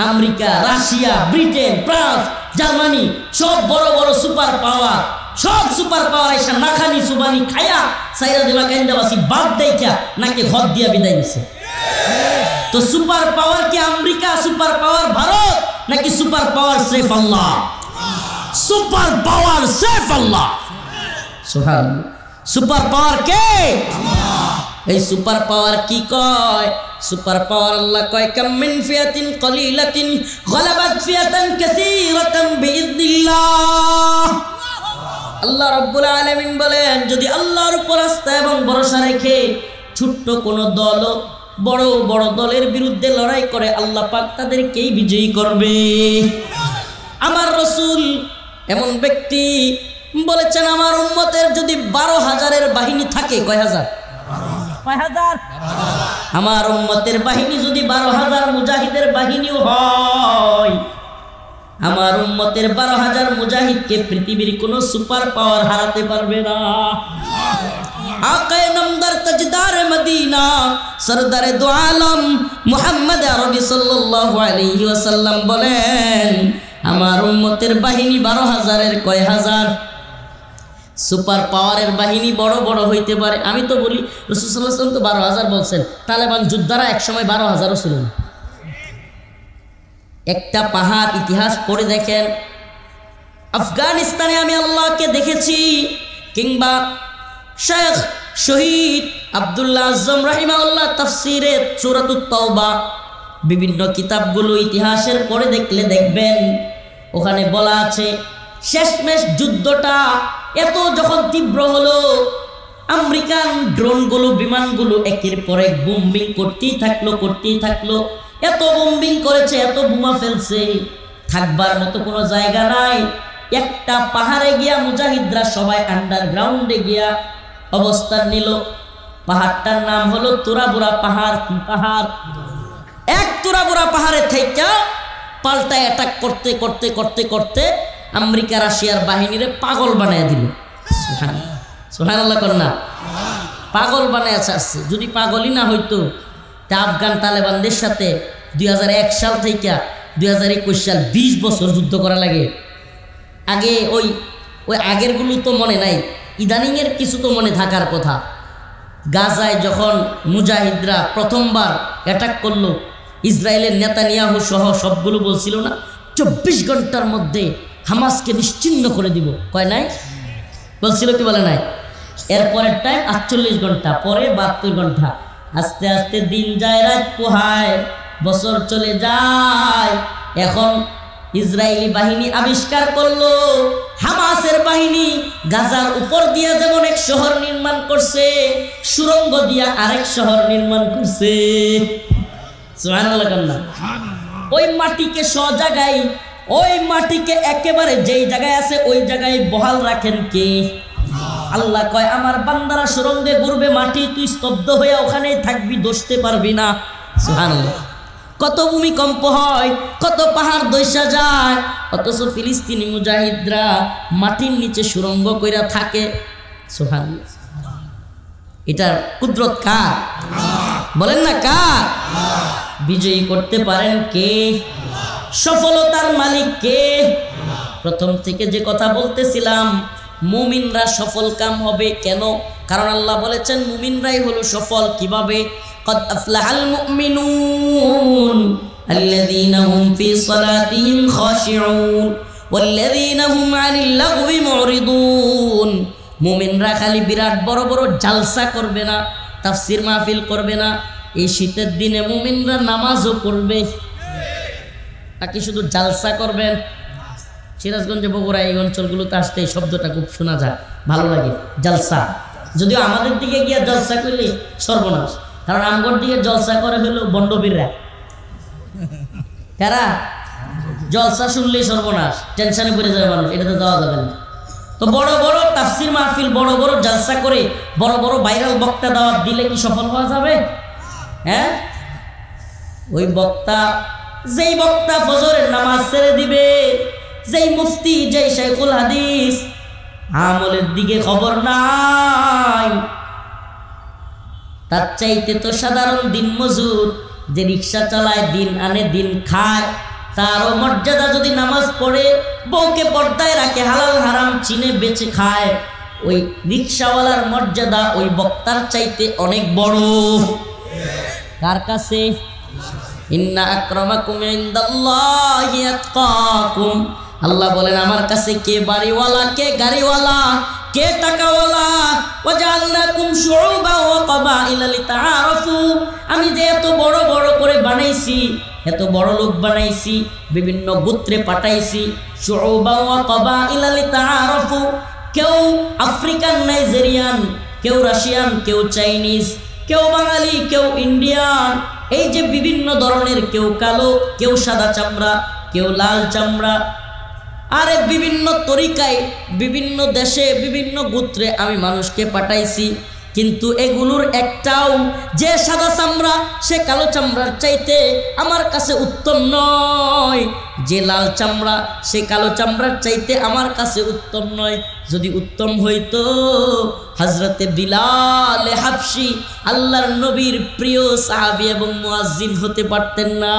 America, Russia, Britain, France, Germany, সব বড় বড় সুপার পাওয়ার, সব সুপার পাওয়ার এসে নাখানি সুবানি খায়া সাইরা দিলা কাইন্দাবাসী বাদ দেইখা নাকি ঘর দিয়া বিদায় নিছে। তো সুপার পাওয়ার কি আমেরিকা, সুপার পাওয়ার ভারত, নাকি সুপার পাওয়ার সেফ আল্লাহ? সুপার পাওয়ার সেফ আল্লাহ। সুবহানাল্লাহ। সুপার পাওয়ার কে? এই সুপার পাওয়ার কি কয়? সুপার পাওয়ার আল্লাহ কয় কাম মিন ফিয়াতিন কলিলাতিন গলাবাত ফিয়াতান কাসীরাতান বিইذনিল্লাহ। আল্লাহ রাব্বুল আলামিন বলেন, যদি আল্লাহর উপর আস্থা এবং ভরসা রেখে ছোট্ট কোন দল বড় বড় দলের বিরুদ্ধে লড়াই করে, আল্লাহ পাক তাদেরকেই বিজয়ী করবে। আমার রাসূল এমন ব্যক্তি বলেছেন, আমার উম্মতের যদি 12,000-এর বাহিনী থাকে, কয় হাজার? আমার উম্মতের বাহিনী যদি 12,000 মুজাহিদের বাহিনীও হয়, আমার উম্মতের 12,000 মুজাহিদকে পৃথিবীর কোন সুপার পাওয়ার হারাতে পারবে না। আকায়ে নামদার তাজদার মদিনা সরদারে দু আলম মুহাম্মদ আরবি সাল্লাল্লাহু আলাইহি ওয়াসাল্লাম বলেন, আমার উম্মতের বাহিনী 12,000-এর কয় হাজার? সুপার পাওয়ারের বাহিনী বড় বড় হইতে পারে। আমি তো বলি রাসূল সাল্লাল্লাহু আলাইহি ওয়াসাল্লাম তো 12,000 বলছেন, তালেবান যোদ্ধারা একসময় 12,000-ও ছিল না। একটা পাহাড় ইতিহাস পড়ে দেখেন, আফগানিস্তানে আমি আল্লাহকে দেখেছি, কিংবা শেখ শহীদ আব্দুল্লাহ আজম রাহিমাহুল্লাহ তাফসিরে সূরাতুত তাওবা, বিভিন্ন কিতাবগুলো ইতিহাসের পড়ে দেখলে দেখবেন ওখানে বলা আছে শেষমেশ যুদ্ধটা এত যখন তীব্র হলো, আমেরিকান ড্রোনগুলো, বিমানগুলো একের পর এক বোম্বিং করতেই থাকলো। এত বোম্বিং করেছে, এত বোমা ফেলছে, থাকবার মতো কোনো জায়গা নাই। একটা পাহাড়ে গিয়া মুজাহিদরা সবাই আন্ডারগ্রাউন্ডে গিয়া অবস্থান নিল। পাহাড়টার নাম হলো তুরাবুরা পাহাড়। কি পাহাড়? এক তুরাবুরা পাহাড়ে থেকে পাল্টা অ্যাটাক করতে করতে করতে করতে আমেরিকা রাশিয়ার বাহিনীরে পাগল বানায় দিল। সুবহানাল্লাহ কন্যা, পাগল বানায় আসছে। যদি পাগলই না হইতো তা আফগান তালেবানদের সাথে 2001 সাল থেকে 2021 সাল 20 বছর যুদ্ধ করা লাগে। আগে ওই আগেরগুলো তো মনে নাই, ইদানিংয়ের কিছু তো মনে থাকার কথা। গাজায় যখন মুজাহিদরা প্রথমবার অ্যাটাক করলো, ইসরায়েলের নেতানিয়াহু সহ সবগুলো বলছিল না 24 ঘন্টার মধ্যে হামাসকে নিশ্চিহ্ন করে দিব, কয় নাই? বলছিল কি বলে নাই? এরপরের টাইম 48 ঘন্টা, পরে 72 ঘন্টা। আস্তে আস্তে দিন যায়, রাত পোহায়, বছর চলে যায়। এখন ইসরায়েলি বাহিনী আবিষ্কার করলো হামাসের বাহিনী গাজার উপর দিয়ে যেমন এক শহর নির্মাণ করছে, সুড়ঙ্গ দিয়া আরেক শহর নির্মাণ করছে। সুবহানাল্লাহ কান্না। ওই মাটিকে জায়গায়, ওই মাটিকে একেবারে যেই জায়গায় আছে ওই জায়গায় বহাল রাখেন কে? আল্লাহ কয় আমার বান্দারা সুড়ঙ্গে ঘুরবে, মাটি তুই স্তব্ধ হয়ে ওখানেই থাকবি, দোষতে পারবি না। সুবহানাল্লাহ। কত ভূমিকম্প হয়, কত পাহাড় দইসা যায়, অথচ ফিলিস্তিনি মুজাহিদরা মাটির নিচে সুড়ঙ্গ কইরা থাকে। সুবহানাল্লাহ। এটার কুদরত কার? বলেন না কার? বিজয়ী করতে পারেন কে? সফলতার মালিক কে? প্রথম থেকে যে কথা বলতেছিলাম, মুমিনরা সফল কাম হবে কেন? কারণ আল্লাহ বলেছেন মুমিনরাই হলো সফল। কিভাবে? قد أفلح المؤمنون الذين هم في صلاتهم خاشعون والذين هم عن اللغو معرضون। মুমিনরা খালি বিরাট বড় বড় জালসা করবে না, তাফসীর মাহফিল করবে না, এই শীতের দিনে মুমিনরা নামাজও করবে। নাকি শুধু জালসা করবেন? সিরাজগঞ্জ, বগুড়া এই অঞ্চলগুলোতে আসতে এই শব্দটা খুব শোনা যায়, ভালো লাগে, জালসা। যদিও আমাদের দিকে গিয়ে জলসা করলে সর্বনাশ, কারণ আমগর দিকে জলসা করে হলো বন্ডবীররা। কারা? জলসা শুনলেই সর্বনাশ, টেনশনে পড়ে যাবে মানুষ, এটাতে যাওয়া যাবে না। তো বড় বড় তাফসীর মাহফিল, বড় বড় জলসা করে বড় বড় ভাইরাল বক্তা দাওয়াত দিলে কি সফল হওয়া যাবে? হ্যাঁ? ওই বক্তা, যেই বক্তা ফজরের নামাজ ছেড়ে দিবে, যেই মুফতি, যেই শাইখুল হাদিস, আমলের দিকে খবর নাই, তার চাইতে তো সাধারণ দিন মজুর যে রিক্সা চালায়, দিন আনে দিন খায়, তারও মর্যাদা যদি নামাজ পড়ে, বউকে পর্দায় রাখে, হালাল হারাম চিনে বেঁচে খায়, ওই রিক্সাওয়ালার মর্যাদা ওই বক্তার চাইতে অনেক বড়। কার কাছে? ইন্না আকরামাকুম ইনদাল্লাহি আতকাকুম। আল্লাহ বলেন আমার কাছে কে বাড়িওয়ালা, কে গাড়িওয়ালা, কে টাকাওয়ালা। ওয়াজআলনাকুম শুউবান ওয়া ক্বাবাইলা লিতাআরাফু। আমি যে এত বড় বড় করে বানাইছি, এত বড় লোক বানাইছি, বিভিন্ন গোত্রে পাঠাইছি। শুউবান ওয়া ক্বাবাইলা লিতাআরাফু। কেউ আফ্রিকান, নাইজেরিয়ান, কেউ রাশিয়ান, কেউ চাইনিজ, কেউ বাঙালি, কেউ ইন্ডিয়ান, এই যে বিভিন্ন ধরনের, কেউ কালো, কেউ সাদা চামড়া, কেউ লাল চামড়া, আরে বিভিন্ন তরিকায়, বিভিন্ন দেশে, বিভিন্ন গোত্রে আমি মানুষকে পাঠাইছি। কিন্তু এগুলোর একটাও যে সাদা চামড়া সে কালো চামড়ার চাইতে আমার কাছে উত্তম নয়, যে লাল চামড়া সে কালো চামড়ার চাইতে আমার কাছে উত্তম নয়। যদি উত্তম হইতো হযরতে বিলাল হাবশী আল্লাহর নবীর প্রিয় সাহাবী এবং মুয়াজ্জিন হতে পারতেন না।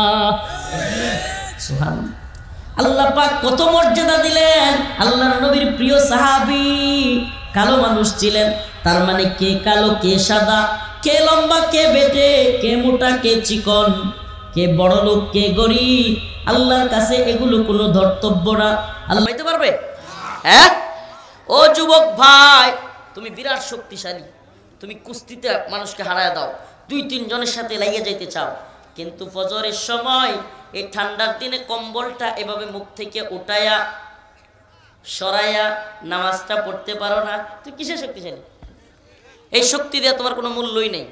সুবহানাল্লাহ। আল্লাহ পাক কত মর্যাদা দিলেন। আল্লাহর নবীর প্রিয় সাহাবী কালো মানুষ ছিলেন, তার মানে কে কালো, কে সাদা, কে লম্বা, কে বেটে, কে মোটা, কে চিকন, কে বড় লোক, কে গরিব, আল্লাহর কাছে এগুলো কোনো ধর্তব্য না। আল্লাহ হইতে পারবে? হ্যাঁ? ও যুবক ভাই, তুমি বিরাট শক্তিশালী, তুমি কুস্তিতে মানুষকে হারায় দাও, 2-3 জনের সাথে লাগিয়ে যাইতে চাও, কিন্তু ফজরের সময় এই ঠান্ডার দিনে কম্বলটা এভাবে মুখ থেকে উঠায়া সরাইয়া নামাজটা পড়তে পারো না, তুই কিসের শক্তিশালী? এই শক্তি দিয়ে তোমার কোনো মূল্যই নেই।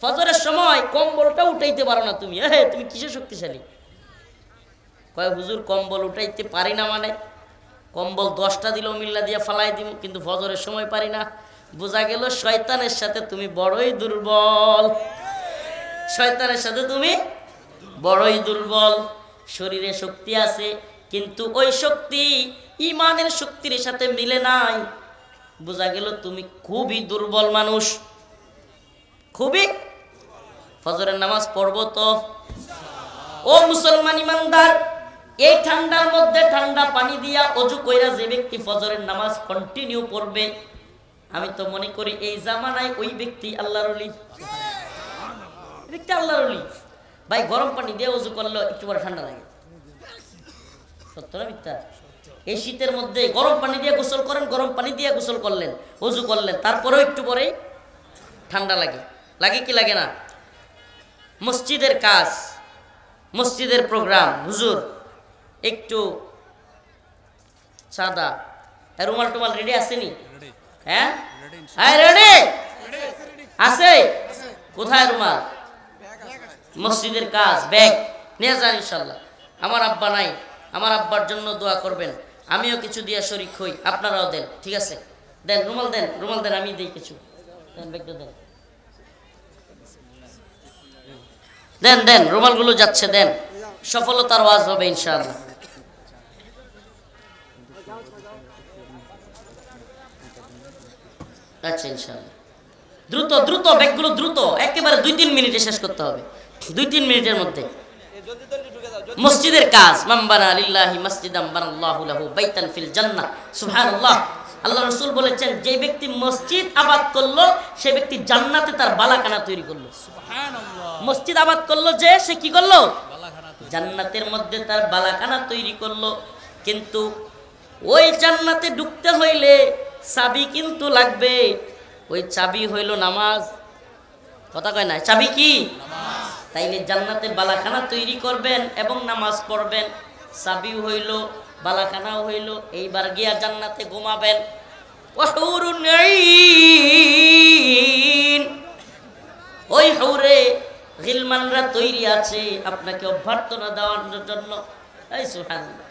ফজরের সময় কম্বলটা উঠাইতে পারো না তুমি, তুমি কিসের শক্তিশালী? কয় হুজুর কম্বল উঠাইতে পারি না, মানে কম্বল 10টা দিলেও মিল্লা দিয়ে ফালাই দিব, কিন্তু ফজরের সময় পারি না। বোঝা গেল শয়তানের সাথে তুমি বড়ই দুর্বল, শয়তানের সাথে তুমি বড়ই দুর্বল। শরীরে শক্তি আছে, কিন্তু ওই শক্তি ঈমানের শক্তির সাথে মিলে নাই। বোঝা গেল তুমি খুবই দুর্বল মানুষ, খুবই। ফজরের নামাজ পড়বো তো? ও মুসলমান ইমানদার, এই ঠান্ডার মধ্যে ঠান্ডা পানি দিয়া অজু কইরা যে ব্যক্তি ফজরের নামাজ কন্টিনিউ পড়বে, আমি তো মনে করি এই জামানায় ওই ব্যক্তি আল্লাহর ওলি। আল্লাহর ওলি ভাই, গরম পানি দিয়ে অজু করলে একটু পরে ঠান্ডা লাগে, সত্য না মিথ্যা? এই শীতের মধ্যে গরম পানি দিয়ে গোসল করেন, গরম পানি দিয়ে গোসল করলেন, অজু করলেন, তারপরেও একটু পরে ঠান্ডা লাগে। লাগে কি লাগে না? মসজিদের কাজ, মসজিদের প্রোগ্রাম, হুজুর একটু সাদা রুমাল টুমাল রেডি আসেনি? হ্যাঁ রেডি আছে। কোথায় রুমাল? মসজিদের কাজ, ব্যাগ নিয়ে যান ইনশাল্লাহ। আমার আব্বা নাই, আমার আব্বার জন্য দোয়া করবেন, আমিও কিছু দিয়া শরীক হই, আপনারাও দেন, ঠিক আছে? দেন রুমাল, দেন রুমাল, দেন আমি দিই কিছু, দেন ব্যাগটা দেন, দেন দেন রুমালগুলো যাচ্ছে, দেন, সফলতার ওয়াজ হবে ইনশাআল্লাহ। আচ্ছা ইনশাআল্লাহ, দ্রুত দ্রুত ব্যাগগুলো দ্রুত, একেবারে 2-3 মিনিটে শেষ করতে হবে, 2-3 মিনিটের মধ্যে। মসজিদের কাজ, মান বানা লিল্লাহি মাসজিদান বানাল্লাহু লাহু বাইতান ফিল জান্নাহ। সুবহানাল্লাহ, আল্লাহ রাসূল বলেছেন, যে ব্যক্তি মসজিদ আবাদ করলো সে ব্যক্তি জান্নাতে তার বালাখানা তৈরি করলো। সুবহানাল্লাহ, মসজিদ আবাদ করলো যে সে কি করলো? জান্নাতের মধ্যে তার বালাখানা তৈরি করলো। কিন্তু ওই জান্নাতে ঢুকতে হইলে চাবি কিন্তু লাগবে, ওই চাবি হইল নামাজ। কথা কয় না? চাবি কি? নামাজ। তাইলে জান্নাতে বালাখানা তৈরি করবেন এবং নামাজ পড়বেন, চাবি হইল, বালাখানাও হইল, এইবার গিয়া জান্নাতে ঘুমাবেন। ওই হৌরে গিলমানরা তৈরি আছে আপনাকে অভ্যর্থনা দেওয়ার জন্য। এই সুবহানাল্লাহ,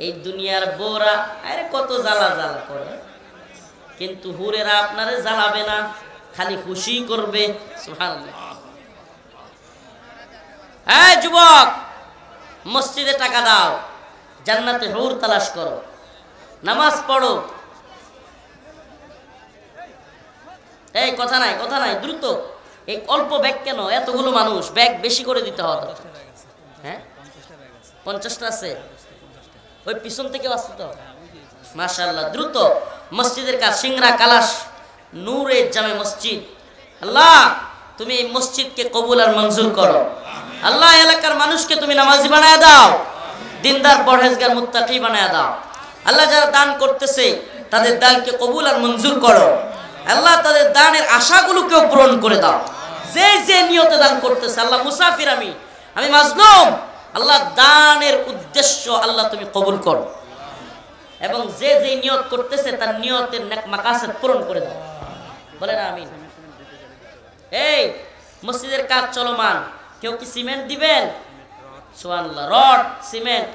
এই দুনিয়ার বউরা আরে কত জ্বালা জ্বালা করে, কিন্তু হুরেরা আপনারে জ্বালাবে না, খালি খুশি করবে। সুবহানাল্লাহ। এই যুবক, মসজিদে টাকা দাও, জান্নাতে হুর তালাশ করো, নামাজ পড়ো। এই কথা নাই, কথা নাই, দ্রুত। এই অল্প ব্যাগ কেন? এতগুলো মানুষ, ব্যাগ বেশি করে দিতে হবে। হ্যাঁ 50টা আছে, ওই পিছন থেকে আসতে তো। মাশাআল্লাহ, দ্রুত। মসজিদের কাজ, সিংরা কালাশ নূরে জামে মসজিদ। আল্লাহ তুমি এই মসজিদকে কবুল আর মঞ্জুর করো। আল্লাহ এলাকার মানুষকে তুমি নামাজি বানায় দাও, দিনদার পরহেজগার মুত্তাকি বানায় দাও। আল্লাহ যারা দান করতেছে তাদের দানকে কবুল আর মঞ্জুর করো। আল্লাহ তাদের দানের আশাগুলোকেও পূরণ করে দাও। যে যে নিয়তে দান করতেছে, আল্লাহ মুসাফির আমি মাজলুম, আল্লাহ দানের উদ্দেশ্য আল্লাহ তুমি কবুল করো, এবং যে যে নিয়ত করতেছে তার নিয়তের নেক মাকাসেদ পূরণ করে দাও। বলেন আমিন। এই মসজিদের কাজ চলমান, কেউ কি সিমেন্ট দিবেন? সুবহানাল্লাহ, রড সিমেন্ট,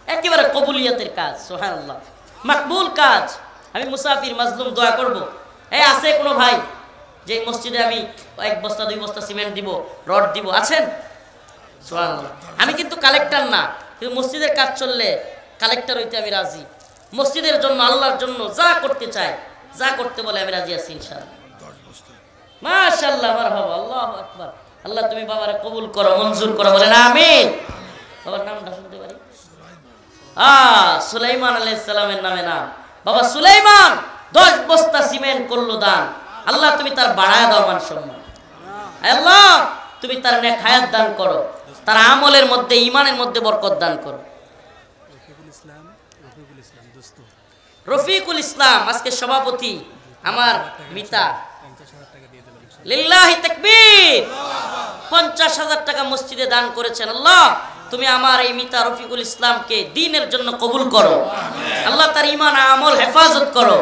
একেবারে কবুলিয়তের কাজ। সুবহানাল্লাহ, মাকবুল কাজ। আমি মুসাফির মাজলুম, দোয়া করব। এই আছে কোনো ভাই যে মসজিদে আমি 1 বস্তা 2 বস্তা সিমেন্ট দিব, রড দিব? আছেন? সুবহানাল্লাহ। আমি কিন্তু কালেক্টর না, কিন্তু মসজিদের কাজ চললে কালেক্টর হইতে আমি রাজি। মসজিদের জন্য, আল্লাহর জন্য যা করতে চাই, যা করতে বলে আমি রাজি আছি ইনশাআল্লাহ। মাশাআল্লাহ, মারহাবা, আল্লাহু আকবার। আল্লাহ তুমি বাবারে কবুল করো, মঞ্জুর করো, বলেন আমিন। বাবার নামটা শুনতে পারি? সুলাইমান আলাইহিস সালামের নামে নাম। বাবা সুলাইমান 10 বস্তা সিমেন্ট করলো দান। আল্লাহ তুমি তার বাড়ায় দাও মান সম্মান। আল্লাহ তুমি তার নেক হায়াত দান করো, তার আমলের মধ্যে, ঈমানের মধ্যে বরকত দান করো। রফিকুল ইসলাম আজকে সভাপতি, আমার মিতা, লিল্লাহি তাকবীর। 50,000 টাকা মসজিদে দান করেছেন। আল্লাহ তুমি আমার এই মিতা রফিকুল ইসলামকে দ্বীনের জন্য কবুল করো। আল্লাহ তার ঈমান আমল হেফাজত করো।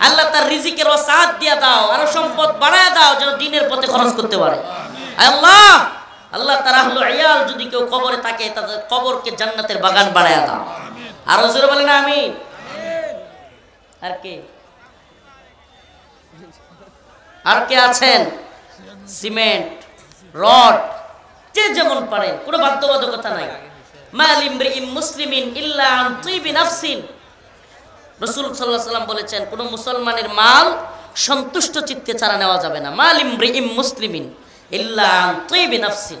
আল্লাহ তার রিজিকের ওয়াসাত দিয়া দাও, আরো সম্পদ বাড়ায় দাও যেন দ্বীনের পথে খরচ করতে পারে। আল্লাহ আল্লাহ তার আহলু ইয়াল যদি কেউ কবরে থাকে, তাদের কবরকে জান্নাতের বাগান বানায় দাও। আরো জোরে বলেন আমিন। আর কে আর কে আছেন? সিমেন্ট, রড, যে যেমন পারেন, কোনো বাধ্যবাধকতা নাই। মাল ইমরিইম মুসলিমিন ইল্লা আন তিবি নাফসিন। রাসূল সাল্লাল্লাহু আলাইহি ওয়াসাল্লাম বলেছেন, কোন মুসলমানের মাল সন্তুষ্ট চিত্তে ছাড়া নেওয়া যাবে না। মাল ইমরিইম মুসলিমিন ইল্লা আন তিবি নাফসিন,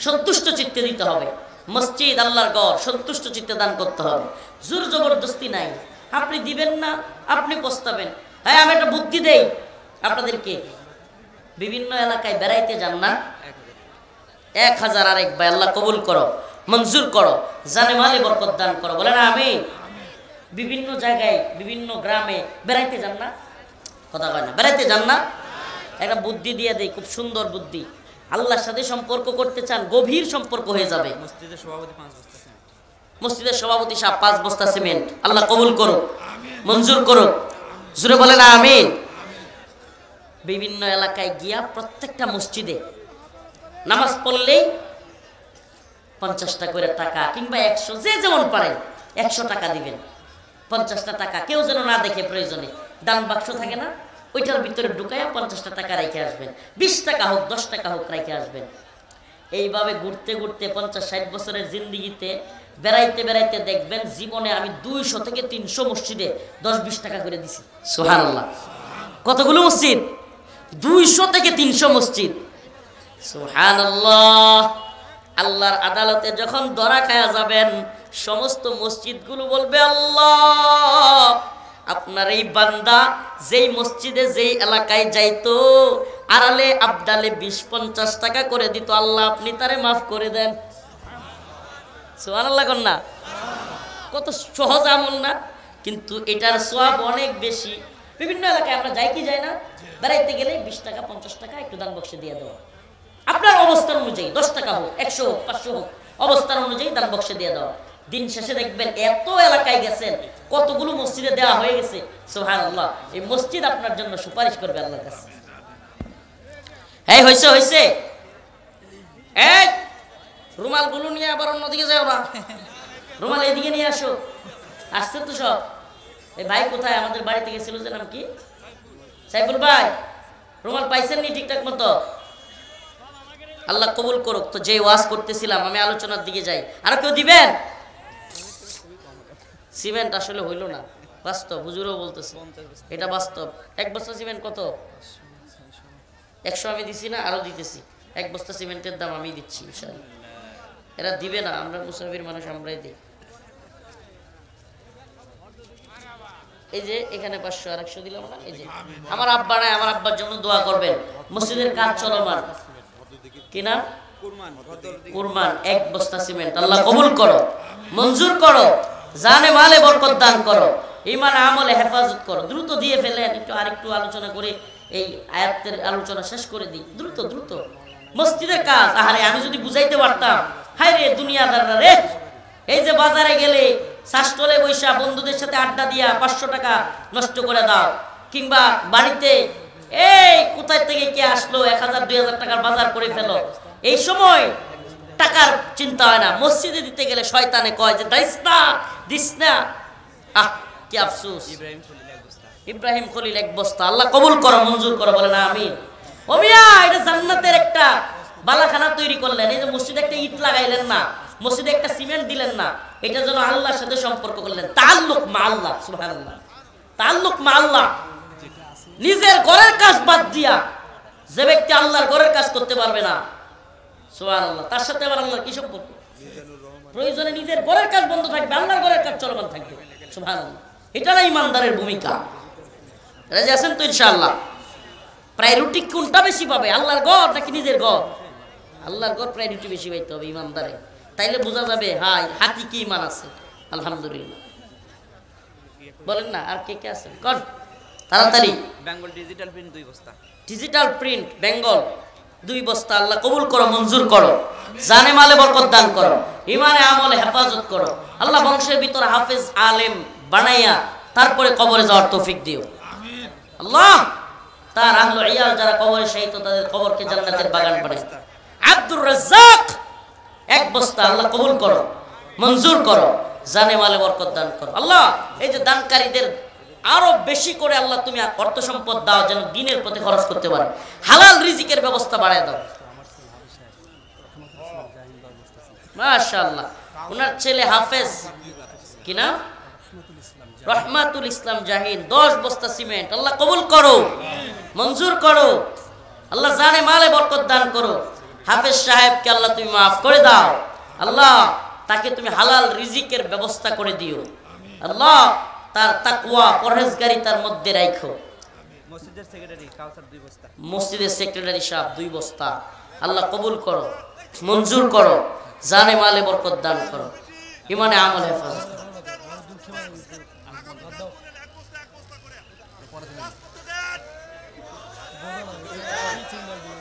সন্তুষ্ট চিত্তে দিতে হবে। মসজিদ আল্লাহর ঘর, সন্তুষ্ট চিত্তে দান করতে হবে, জোর জবরদস্তি নাই। আপনি দিবেন না, আপনি পস্তাবেন। হ্যাঁ, আমি একটা বুদ্ধি দেই আপনাদেরকে, বিভিন্ন এলাকায় বেড়াইতে যান না, 1000 আরেক ভাই, আল্লাহ কবুল করো, মঞ্জুর করো, জানে মালে বরকত দান করো, বলে না আমি। বিভিন্ন জায়গায় বিভিন্ন গ্রামে বেড়াইতে যান না, কথা কয় না, বেড়াইতে যান না, একটা বুদ্ধি দিয়ে দেই, খুব সুন্দর বুদ্ধি। আল্লাহর সাথে সম্পর্ক করতে চান, গভীর সম্পর্ক হয়ে যাবে। মসজিদের সভাপতি সাহেব 5 বস্তা সিমেন্ট, আল্লাহ কবুল করো, মঞ্জুর করো, জুড়ে বলে না আমিন। বিভিন্ন এলাকায় গিয়া প্রত্যেকটা মসজিদে নামাজ পড়লেই 50টা করে টাকা কিংবা 100, যে যেমন পারেন 100 টাকা দিবেন। 50টা টাকা কেউ যেন না দেখে, প্রয়োজনে দান বাক্স থাকে না, ওইটার ভিতরে ঢুকাইয়া 50টা টাকা রেখে আসবেন। 20 টাকা হোক, 10 টাকা হোক, রেখে আসবেন। এইভাবে ঘুরতে ঘুরতে 50-60 বছরের জিন্দিগিতে বেড়াইতে বেড়াইতে দেখবেন জীবনে আমি 200 থেকে 300 মসজিদে 10-20 টাকা করে দিছি। সুবহানাল্লাহ। কতগুলো মসজিদ? 200 থেকে 300 মসজিদ। সুবহানাল্লাহ। আল্লাহর আদালতে যখন ধরা খায়া যাবেন, সমস্ত মসজিদগুলো বলবে, আল্লাহ, আপনার এই বান্দা যেই মসজিদে যেই এলাকায় যাইতো, আড়ালে আবডালে 20-50 টাকা করে দিত, আল্লাহ আপনি তারে মাফ করে দেন। সুবহানাল্লাহ কর না? কত সহজ আমল না? কিন্তু এটার সওয়াব অনেক বেশি। বিভিন্ন এলাকায় আমরা যাই কি যাই না, বেড়াইতে গেলে 20 টাকা 50 টাকা একটু দান বক্সে দিয়ে দেওয়া, আপনার অবস্থান অনুযায়ী 10 টাকা হোক, 100 হোক, 500 হোক, অবস্থান অনুযায়ী দান বক্সে দিয়ে দেওয়া। দিন শেষে দেখবেন এত এলাকায় গেছেন, কতগুলো মসজিদে দেওয়া হয়ে গেছে। সুবহানাল্লাহ। এই মসজিদ আপনার জন্য সুপারিশ করবে আল্লাহর কাছে। এই হইছে হইছে, এই রুমালগুলো নিয়ে আবার অন্যদিকে যাও না, রুমাল এদিকে নিয়ে আসো। আসছে তো সব। এই ভাই কোথায়? আমাদের বাড়িতে গেছিল, যে নাম কি, সাইফুল ভাই, রুমাল পাইছেন নি ঠিকঠাক মতো? আল্লাহ কবুল করুক। তো যে ওয়াজ করতেছিলাম, আমি আলোচনার দিকে যাই। আর কেউ দিবেন? সিমেন্ট আসলে হইল না, বাস্তব, হুজুরও বলতেছে এটা বাস্তব। 1 বস্তা সিমেন্ট কত? 100 আমি দিছি না, আরো দিতেছি। 1 বস্তা সিমেন্টের দাম আমি দিচ্ছি ইনশাআল্লাহ। এরা দিবে না, আমরা মুসাফির মানুষ, আমরাই দিই। এই যে এখানে 500 আর 100 দিলাম না। এই যে আমার আব্বা নাই, আমার আব্বার জন্য দোয়া করবেন। মসজিদের কাজ চলমান, কি নাম? কুরমান। 1 বস্তা সিমেন্ট, আল্লাহ কবুল করো, মঞ্জুর করো, জানে মালে বরকত দান করো, ঈমান আমলে হেফাজত করো। দ্রুত দিয়ে ফেলেন, একটু আরেকটু আলোচনা করে এই আয়াতের আলোচনা শেষ করে দিই। দ্রুত দ্রুত মসজিদের কাজ। আরে আমি যদি বুঝাইতে পারতাম, হায় রে দুনিয়াদাররা রে, এই যে বাজারে গেলে শাসটলে বৈশা বন্ধুদের সাথে আড্ডা দিয়া 500 টাকা নষ্ট করে দাও, কিংবা বাড়িতে এই কোথায় থেকে কে আসলো 1000-2000 টাকার বাজার করে ফেলো, এই সময় টাকার চিন্তা হয় না। মসজিদে দিতে গেলে শয়তানে কয় যে দিস না। আহ, কি আফসোস। ইব্রাহিম খলিল 1 বস্তা, আল্লাহ কবুল করো, মঞ্জুর করো, বলে না আমিন। ও মিয়া, এটা জান্নাতের একটা বালাখানা তৈরি করলেন। এই যে মসজিদে একটা ইট লাগাইলেন না, মসজিদে একটা সিমেন্ট দিলেন না, এটা যেন আল্লাহর সাথে সম্পর্ক করলেন। তাআল্লুক মা আল্লাহ। সুবহানাল্লাহ। তাআল্লুক মা আল্লাহ। নিজের ঘরের কাজ বাদ দিয়া যে ব্যক্তি আল্লাহর ঘরের কাজ করতে পারবে না, সুবহানাল্লাহ, তার সাথে আবার আল্লাহর কি সম্পর্ক? প্রয়োজনে নিজের ঘরের কাজ বন্ধ থাকবে, আল্লাহর ঘরের কাজ চলমান থাকবে। সুবহানাল্লাহ। এটা না ইমানদারের ভূমিকা। রাজি আছেন তো ইনশাআল্লাহ? প্রায়োরিটি কোনটা বেশি পাবে, আল্লাহর ঘর নাকি নিজের ঘর? আল্লাহর ঘর প্রায়োরিটি বেশি পাইতে হবে ইমানদারে। তাইলে বোঝা যাবে হ্যাঁ হাকিকি ইমান আছে। আলহামদুলিল্লাহ। বলেন না, আর কে কে আছেন? কোন তাড়াতাড়ি। বেঙ্গল ডিজিটাল প্রিন্ট 2 বস্তা। ডিজিটাল প্রিন্ট বেঙ্গল 2 বস্তা, আল্লাহ কবুল করো, মঞ্জুর করো, জানে মালে বরকত দান করো, ইমানে আমলে হেফাজত করো। আল্লাহ বংশের ভিতরে হাফেজ আলেম বানাইয়া তারপরে কবরে যাওয়ার তৌফিক দিও। আল্লাহ তার আহলে ইয়াল যারা কবরে শহীদ, তাদের কবরকে জান্নাতের বাগান বানায়। আব্দুর রাজ্জাক 1 বস্তা, আল্লাহ কবুল করো, মঞ্জুর করো, জানে মালে বরকত দান করো। আল্লাহ এই যে দানকারীদের আরো বেশি করে আল্লাহ তুমি অর্থ সম্পদ দাও, যেন দিনের পথে খরচ করতে পারে, হালাল রিজিকের ব্যবস্থা বাড়ায় দাও। মাশাআল্লাহ। ওনার ছেলে হাফেজ, কি নাম? রহমাতুল ইসলাম জাহিন, 10 বস্তা সিমেন্ট, আল্লাহ কবুল করো, মঞ্জুর করো, আল্লাহ জানে মালে বরকত দান করো। হাফেজ সাহেবকে আল্লাহ তুমি মাফ করে দাও, আল্লাহ তাকে তুমি হালাল রিজিকের ব্যবস্থা করে দিও। আল্লাহ তার তাকওয়া পরহেজগারিতার মধ্যে রাখো। মসজিদের সেক্রেটারি কাউসার 2 বস্তা, মসজিদের সেক্রেটারি সাহেব 2 বস্তা, আল্লাহ কবুল করো, মঞ্জুর করো, জানে মালে বরকত দান করো, ইমানে আমলে হেফাজত করো।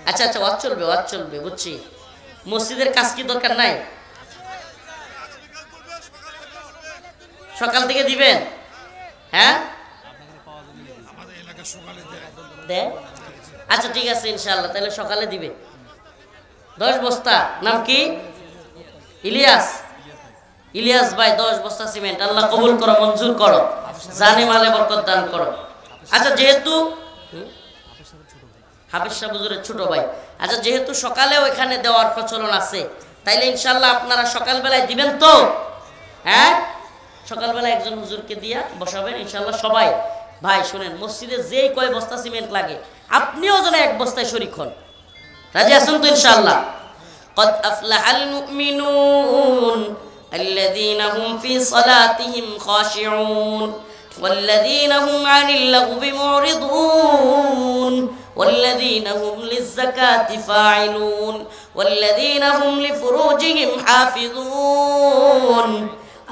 আচ্ছা আচ্ছা, ওয়াজ চলবে বুঝছি। মসজিদের কাজ কি দরকার নাই? সকাল থেকে দিবেন? হ্যাঁ দেন। আচ্ছা ঠিক আছে ইনশাআল্লাহ, তাহলে সকালে দিবে 10 বস্তা। নাম কি? ইলিয়াস ভাই 10 বস্তা সিমেন্ট। আল্লাহ কবুল করো, মঞ্জুর করো, জানে মালে বরকত দান করো। আচ্ছা যেহেতু হাফিজ সাহেব হুজুরের ছোট ভাই, আচ্ছা যেহেতু সকালেও এখানে দেওয়ার প্রচলন আছে, তাইলে ইনশাআল্লাহ আপনারা সকালবেলায় দিবেন তো? হ্যাঁ সকালবেলা একজন হুজুরকে দিয়া বসাবেন ইনশাআল্লাহ। সবাই ভাই শুনেন, মসজিদে যেই কয় বস্তা সিমেন্ট লাগে আপনিও যেন 1 বস্তায় শরীক হন। রাজি আছেন তো ইনশাআল্লাহ? قد أفلح المؤمنون الذين هم في صلاتهم خاشعون والذين هم عن اللغو معرضون والذين هم للزكاة فاعلون والذين هم لفروجهم حافظون।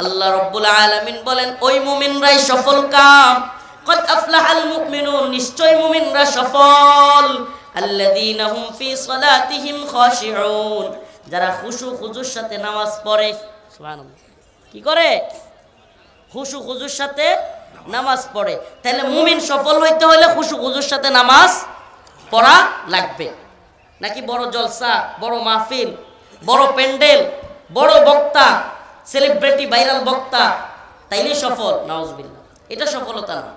আল্লাহ রব্বুল আলামিন বলেন ওই মুমিনরাই সফল কাম। قد أفلح المؤمنون, নিশ্চয় মুমিনরা সফল। الذين هم في صلاتهم خاشعون, যারা খুশু খুজুর সাথে নামাজ পড়ে। সুবহানাল্লাহ, কি করে? খুশু খুজুর সাথে নামাজ পড়ে। তাহলে মুমিন সফল হইতে হলে খুশু খুজুর সাথে নামাজ পড়া লাগবে। নাকি বড় জলসা, বড় মাহফিল, বড় প্যান্ডেল, বড় বক্তা, সেলিব্রিটি ভাইরাল বক্তা তাইলে সফল? নাউজুবিল্লাহ, এটা সফলতা না।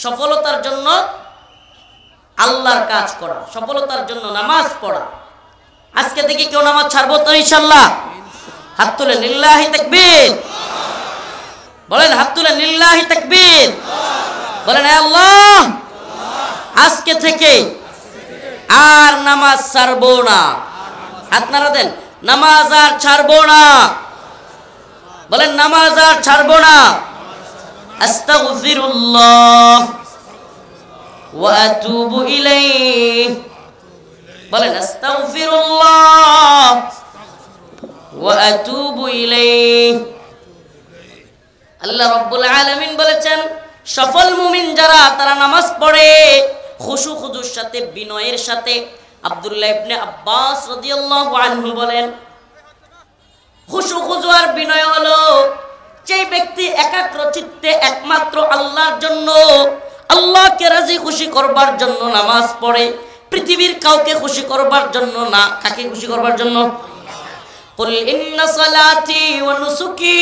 সফলতার জন্য আল্লাহর কাজ করা, সফলতার জন্য নামাজ পড়া। আজকে থেকে কেউ নামাজ ছাড়বো তো ইনশাআল্লাহ? হাত তুলে লিল্লাহি তাকবীর বলেন, হাত তুলে লিল্লাহি তাকবীর বলেন। আল্লাহ আজকে থেকে আর নামাজ ছাড়বো না। আপনারা দেন, নামাজ আর ছাড়বো না। বলেন নামাজ আর ছাড়বো না। আস্তাগফিরুল্লাহ ওয়া আতুবু ইলাইহি। বলেন আস্তাগফিরুল্লাহ ওয়া আতুবু ইলাইহি। আল্লাহ রাব্বুল আলামিন বলেছেন সফল মুমিন যারা, তারা নামাজ পড়ে খুশু খুজুর সাথে, বিনয়ের সাথে। আব্দুল্লাহ ইবনে আব্বাস রাদিয়াল্লাহু আনহু বলেন খুশু খুজু আর বিনয় হলো যেই ব্যক্তি একাগ্র চিত্তে একমাত্র আল্লাহর জন্য, আল্লাহকে রাজি খুশি করবার জন্য নামাজ পড়ে, পৃথিবীর কাউকে খুশি করবার জন্য না। কাকে খুশি করবার জন্য? কুল ইন্না সালাতি ওয়া নুসুকি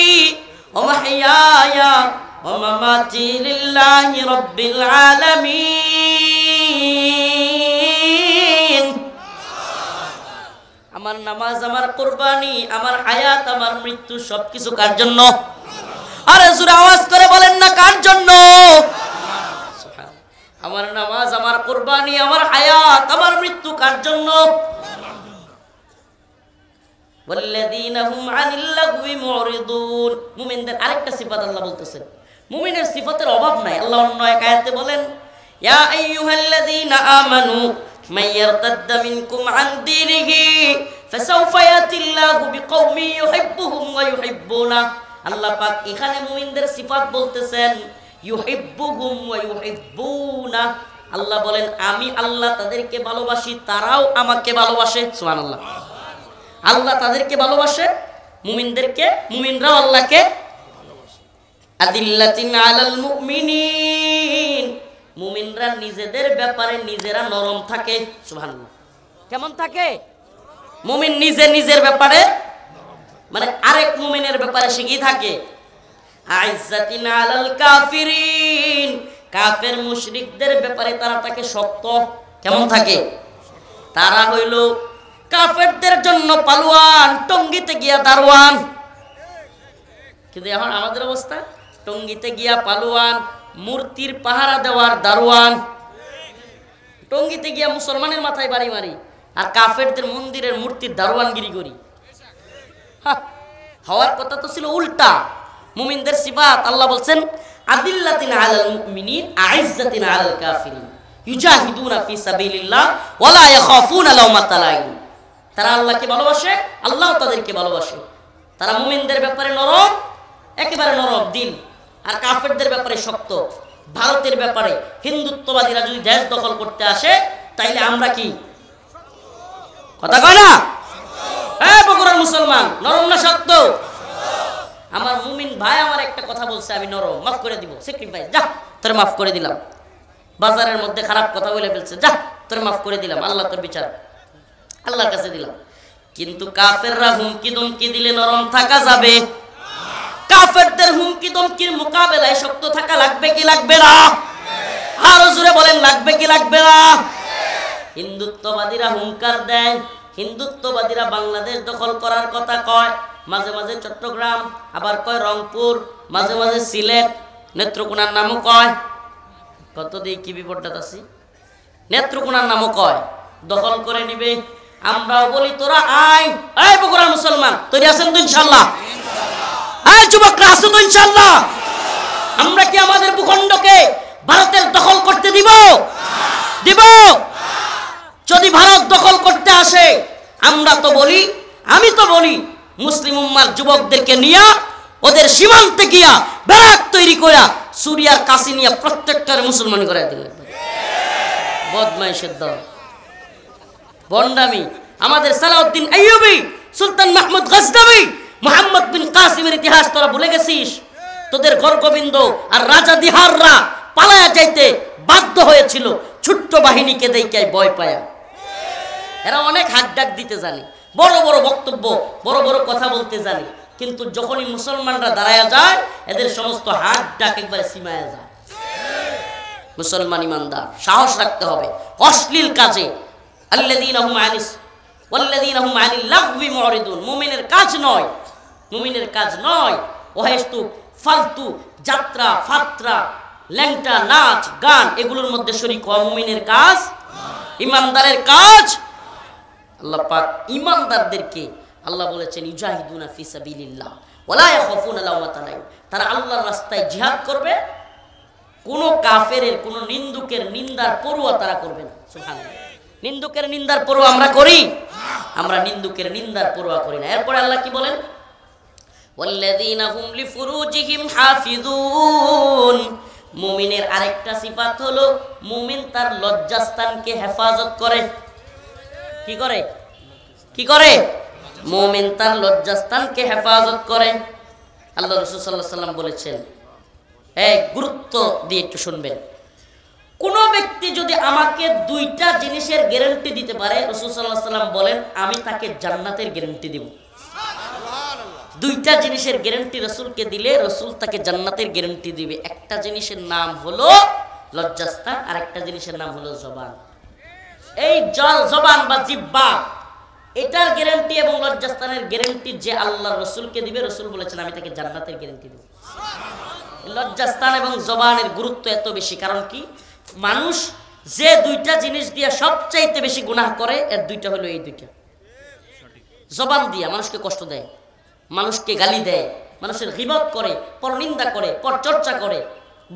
ওয়া মাহইয়ায়া ওয়া মামাতি লিল্লাহি রাব্বিল আলামিন। আমার নামাজ, আমার কুরবানি, আমার হায়াত, আমার মৃত্যু সবকিছু কার জন্য? আরে জোরে আওয়াজ করে বলেন না, কার জন্য? আমার নামাজ, আমার কুরবানি, আমার হায়াত, আমার মৃত্যু কার জন্য? ওয়াল্লাযীনা হুম আনিল লাগwi মুরিদুন। মুমিনদের আরেকটা সিফাত আল্লাহ বলতেছেন, মুমিনের সিফাতের অভাব নাই। আল্লাহ অন্য এক আয়াতে বলেন ইয়া আইয়ুহাল্লাযীনা আমানু মান ইয়ারতাদ্দা মিনকুম আন দীনিহি ফাসাউফা ইয়াতিল্লাহু বিকওমিন ইউহিব্বুহুম ওয়া ইউহিব্বুনা। আল্লাহ পাক এখানে মুমিনদের সিফাত বলতেছেন ইউহিব্বুহুম ওয়া ইউহিব্বুনা। আল্লাহ বলেন আমি আল্লাহ তাদেরকে ভালোবাসি, তারাও আমাকে ভালোবাসে। সুবহানাল্লাহ, আল্লাহ তাদেরকে ভালোবাসে, মুমিনদেরকে, মুমিনরাও আল্লাহকে ভালোবাসে। আদিল্লাতিন আলাল মুমিনিন, মুমিনরা নিজেদের ব্যাপারে নিজেরা নরম থাকে। সুবহানাল্লাহ, কেমন থাকে? মুমিন নিজের ব্যাপারে, মানে আরেক মুমিনের ব্যাপারে সে কি থাকে? আইজ্জাতিন আলাল কাফিরিন, কাফের মুশরিকদের ব্যাপারে তারা থাকে শক্ত। কেমন থাকে? তারা হইল কাফেরদের জন্য পালোয়ান, টঙ্গিতে গিয়া দারোয়ান। কিন্তু এখন আমাদের অবস্থা, টঙ্গিতে গিয়া পালোয়ান, মূর্তির পাহারা দেওয়ার দারোয়ান। টঙ্গিতে গিয়া মুসলমানের মাথায় বাড়ি মারি, আর কাফেরদের মন্দিরের মূর্তির দারোয়ানগিরি করি। হওয়ার কথা তো ছিল উল্টা। মুমিনদের সিফাত আল্লাহ বলছেন আদিল্লাতিন আলাল মুমিনিন আইজ্জাতিন আলাল কাফিরিন ইউজাহিদুনা ফি সাবিলিল্লাহ ওয়ালা ইয়াখাফুনা লাওমাতা লাইম। তারা আল্লাহকে ভালোবাসে, আল্লাহ তাদেরকে ভালোবাসে। তারা মুমিনদের ব্যাপারে নরম, একেবারে নরম দিল, আর কাফেরদের ব্যাপারে শক্ত। ভারতের ব্যাপারে হিন্দুত্ববাদীরা যদি দেশ দখল করতে আসে তাইলে আমরা কি কথা কয় না? হ্যাঁ, বগুড়ার মুসলমান নরম না শক্ত? আমার মুমিন ভাই আমার একটা কথা বলছে, আমি নরম, মাফ করে দিব। স্যাক্রিফাইস, যা তোর মাফ করে দিলাম। বাজারের মধ্যে খারাপ কথা বলে ফেলছে, যা তোর মাফ করে দিলাম, আল্লাহ তোর বিচার আল্লাহর কাছে দিলাম। কিন্তু কাফেররা হুমকি দমকি দিলে নরম থাকা যাবে? কাফেরদের হুমকি দমকির মোকাবেলায় শক্ত থাকা লাগবে কি লাগবে না? আরো জোরে বলেন, লাগবে কি লাগবে না? হিন্দুত্ববাদীরা হুঙ্কার দেয়, হিন্দুত্ববাদীরা বাংলাদেশ দখল করার কথা কয়, মাঝে মাঝে চট্টগ্রাম, আবার কয় রংপুর, মাঝে মাঝে সিলেট, নেত্রকোনার নামও কয়। কত দিয়ে কি বিপদটা আছি, নেত্রকোনার নামও কয় দখল করে নিবে। আমরাও বলি তোরা আয়। এই বগুড়ার মুসলমান তৈরি আছেন তো ইনশাআল্লাহ? এই যুবকরা আছো তো ইনশাআল্লাহ? আমরা কি আমাদের ভূখণ্ডকে ভারতের দখল করতে দিব? দিব? যদি ভারত দখল করতে আসে আমরা তো বলি, আমি তো বলি, মুসলিম উম্মার যুবকদেরকে নিয়ে ওদের সীমান্তে গিয়া ব্যারাক তৈরি কইরা সুরিয়ার কাছে নিয়ে প্রত্যেকটারে মুসলমান করে দিল। বদমাইশের দল, বন্ডামি। আমাদের সালাউদ্দিন আইয়ুবী, সুলতান মাহমুদ গজনবী, মুহাম্মদ বিন কাসিমের ইতিহাস তোরা ভুলে গেছিস? তোদের গর্গবিন্দ আর রাজা দিহাররা পালায়া যাইতে বাধ্য হয়েছিল ছোট্ট বাহিনীকে দেখায় ভয় পায়া। এরা অনেক হাত ডাক দিতে জানে, বড় বড় বক্তব্য, বড় বড় কথা বলতে জানে, কিন্তু যখনই মুসলমানরা দাঁড়ায়া যায় এদের সমস্ত হাত ডাক একবারে সীমায় যায়। মুসলমান ইমানদার সাহস রাখতে হবে অশ্লীল কাজে। আল্লাযীনা হুম আনিস ওয়াল্লাযীনা হুম আনিল লাগবি মুরিদুন। মুমিনের কাজ নয়, মুমিনের কাজ নয় ওহেস্তু ফালতু যাত্রা ফাত্রা ল্যাংটা নাচ গান এগুলোর মধ্যে শরীক হওয়া মুমিনের কাজ, ইমানদারের কাজ। আল্লাহ পাক ইমানদারদেরকে আল্লাহ বলেছেন ইউজাহিদুনা ফি সাবিলিল্লাহ ওয়ালা ইয়াখাফুনা লাওমাতা লাইম। তারা আল্লাহর রাস্তায় জিহাদ করবে, কোন কাফেরের, কোন নিন্দুকের নিন্দার পরোয়া তারা করবে না। সুবহানাল্লাহ। নিন্দুকের নিন্দার পরোয়া আমরা করি? আমরা নিন্দুকের নিন্দার পরোয়া করি না। এরপরে আল্লাহ কি বলেন? ওয়াল্লাযীনা হুম লিফুরুজিহিম হাফিজুন। মুমিনের আরেকটা সিফাত হলো মুমিন তার লজ্জাস্থানকে হেফাজত করে। কি করে? কি করে? মুমিন তার লজ্জাস্থানকে হেফাজত করে। আল্লাহ রাসূল সাল্লাল্লাহু আলাইহি ওয়াসাল্লাম বলেছেন, এই গুরুত্ব দিয়ে একটু শুনবেন, কোন ব্যক্তি যদি আমাকে দুইটা জিনিসের গ্যারান্টি দিতে পারে, রাসূল সাল্লাল্লাহু আলাইহি ওয়াসাল্লাম বলেন আমি তাকে জান্নাতের গ্যারান্টি দেব। দুইটা জিনিসের গ্যারান্টি রাসূলকে দিলে রাসূল তাকে জান্নাতের গ্যারান্টি দিবে। একটা জিনিসের নাম হলো লজ্জাস্থান, আর একটা জিনিসের নাম হলো জবান। এই জবান বা জিহ্বা, এটার গ্যারান্টি এবং লজ্জাস্থানের গ্যারান্টি যে আল্লাহ রাসূলকে দিবে, রাসূল বলেছেন আমি তাকে জান্নাতের গ্যারান্টি দেব। লজ্জাস্থান এবং জবানের গুরুত্ব এত বেশি, কারণ কি মানুষ যে দুইটা জিনিস দিয়ে সবচাইতে বেশি গুনাহ করে এর দুইটা হলো এই দুইটা। জবান দিয়া মানুষকে কষ্ট দেয়, মানুষকে গালি দেয়, মানুষের গীবত করে, পরনিন্দা করে, পরচর্চা করে,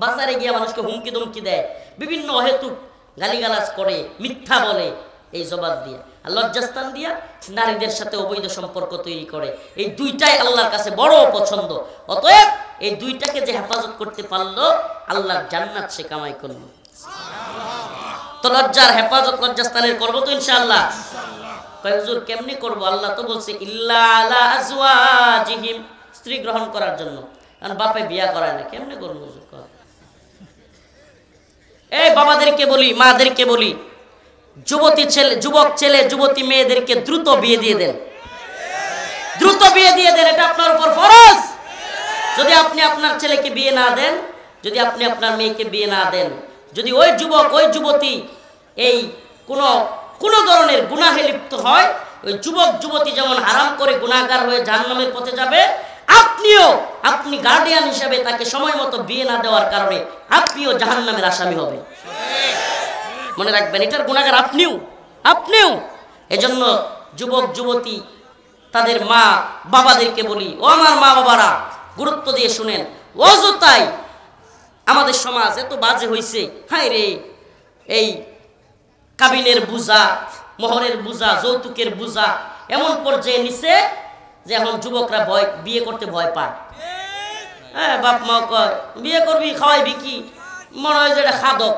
বাজারে গিয়ে মানুষকে হুমকি ধমকি দেয়, বিভিন্ন অহেতুক গালিগালাজ করে, মিথ্যা বলে, এই জবান দিয়া। আর লজ্জাস্থান দিয়া নারীদের সাথে অবৈধ সম্পর্ক তৈরি করে। এই দুইটাই আল্লাহর কাছে বড় পছন্দ। অতএব এই দুইটাকে যে হেফাজত করতে পারলো আল্লাহর জান্নাত সে কামাই করলো। তো লজ্জার হেফাজত লজ্জাস্থানের করবো তো ইনশাআল্লাহ। হুজুর কেমনি করবো? আল্লাহ তো বলছে ইল্লা আলা আজওয়াজিহিম, স্ত্রী গ্রহণ করার জন্য। কারণ বাপে বিয়া করায় না, কেমনে করবো হুজুর? এই বাবাদেরকে বলি, মাদেরকে বলি, যুবক ছেলে যুবতী মেয়েদেরকে দ্রুত বিয়ে দিয়ে দেন, দ্রুত বিয়ে দিয়ে দেন, এটা আপনার উপর ফরজ। যদি আপনি আপনার ছেলেকে বিয়ে না দেন, যদি আপনি আপনার মেয়েকে বিয়ে না দেন, যদি ওই যুবক ওই যুবতী এই কোনো ধরনের গুনাহে লিপ্ত হয়, ওই যুবক যুবতী যেমন হারাম করে গুনাহগার হয়ে জাহান্নামের পথে যাবে, আপনি গার্ডিয়ান হিসেবে তাকে সময় মতো বিয়ে না দেওয়ার কারণে আপনিও জাহান্নামের আসামি হবেন। মনে রাখবেন, এটার গুনাহগার আপনিও। এজন্য যুবক যুবতী তাদের মা বাবাদেরকে বলি, ও আমার মা বাবারা গুরুত্ব দিয়ে শুনেন, অযথাই আমাদের সমাজ এত বাজে হইছে। হায় রে, এই কাবিনের বোঝা, মোহরের বোঝা, যৌতুকের বোঝা এমন পর্যায়ে নিছে যে এখন যুবকরা বিয়ে করতে ভয় পায়। হ্যাঁ, বাপ মা কয় বিয়ে করবি, খাওয়াইবি কি, মনে হয় যে এটা খাদক।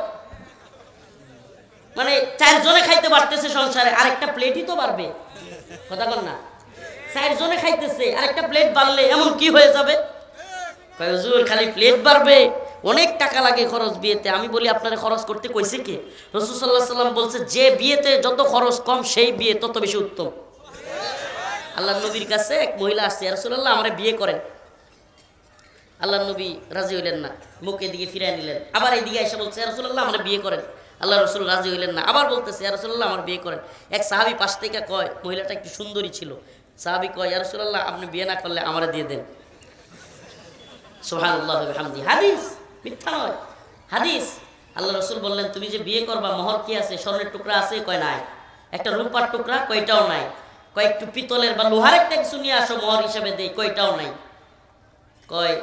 মানে 4 জনে খাইতে পারতেছে সংসারে, আরেকটা প্লেটই তো বাড়বে, কথা বল না। 4 জনে খাইতেছে, আরেকটা প্লেট বাড়লে এমন কি হয়ে যাবে? কয় হুজুর খালি প্লেট বাড়বে, অনেক টাকা লাগে খরচ বিয়েতে। আমি বলি আপনারা খরচ করতে কইছে কে? রাসূল সাল্লাল্লাহু আলাইহি ওয়াসাল্লাম বলছে যে বিয়েতে যত খরচ কম সেই বিয়ে তত বেশি উত্তম। আল্লাহর নবীর কাছে এক মহিলা আসছে, ইয়া রাসূলুল্লাহ আমারে বিয়ে করেন। আল্লাহর নবী রাজি হইলেন না, মুখ এদিকে ফিরাই নিলেন। আবার এইদিকে এসে বলছে, ইয়া রাসূলুল্লাহ আমারে বিয়ে করেন। আল্লাহ রাসূল রাজি হইলেন না, আবার বলতেছে, ইয়া রাসূলুল্লাহ আমার বিয়ে করেন। এক সাহাবী পাশ থেকে কয়, মহিলাটা একটু সুন্দরী ছিল, সাহাবী কয়, ইয়া রাসূলুল্লাহ আপনি বিয়ে না করলে আমারে দিয়ে দেন। সুবহানাল্লাহ ওয়া বিহামদিহি। হাদিস, মিথ্যা নয়, হাদিস। আল্লাহ রাসূল বললেন, তুমি যে বিয়ে করবা মোহর কি আছে? স্বর্ণের টুকরা আছে? কয় নাই। একটা রূপার টুকরা? কয়টাও নাই। কয় একটু পিতলের বা লোহার একটা কিছু নিয়ে আসো মোহর হিসেবে দেই? কয়টাও নাই। কয়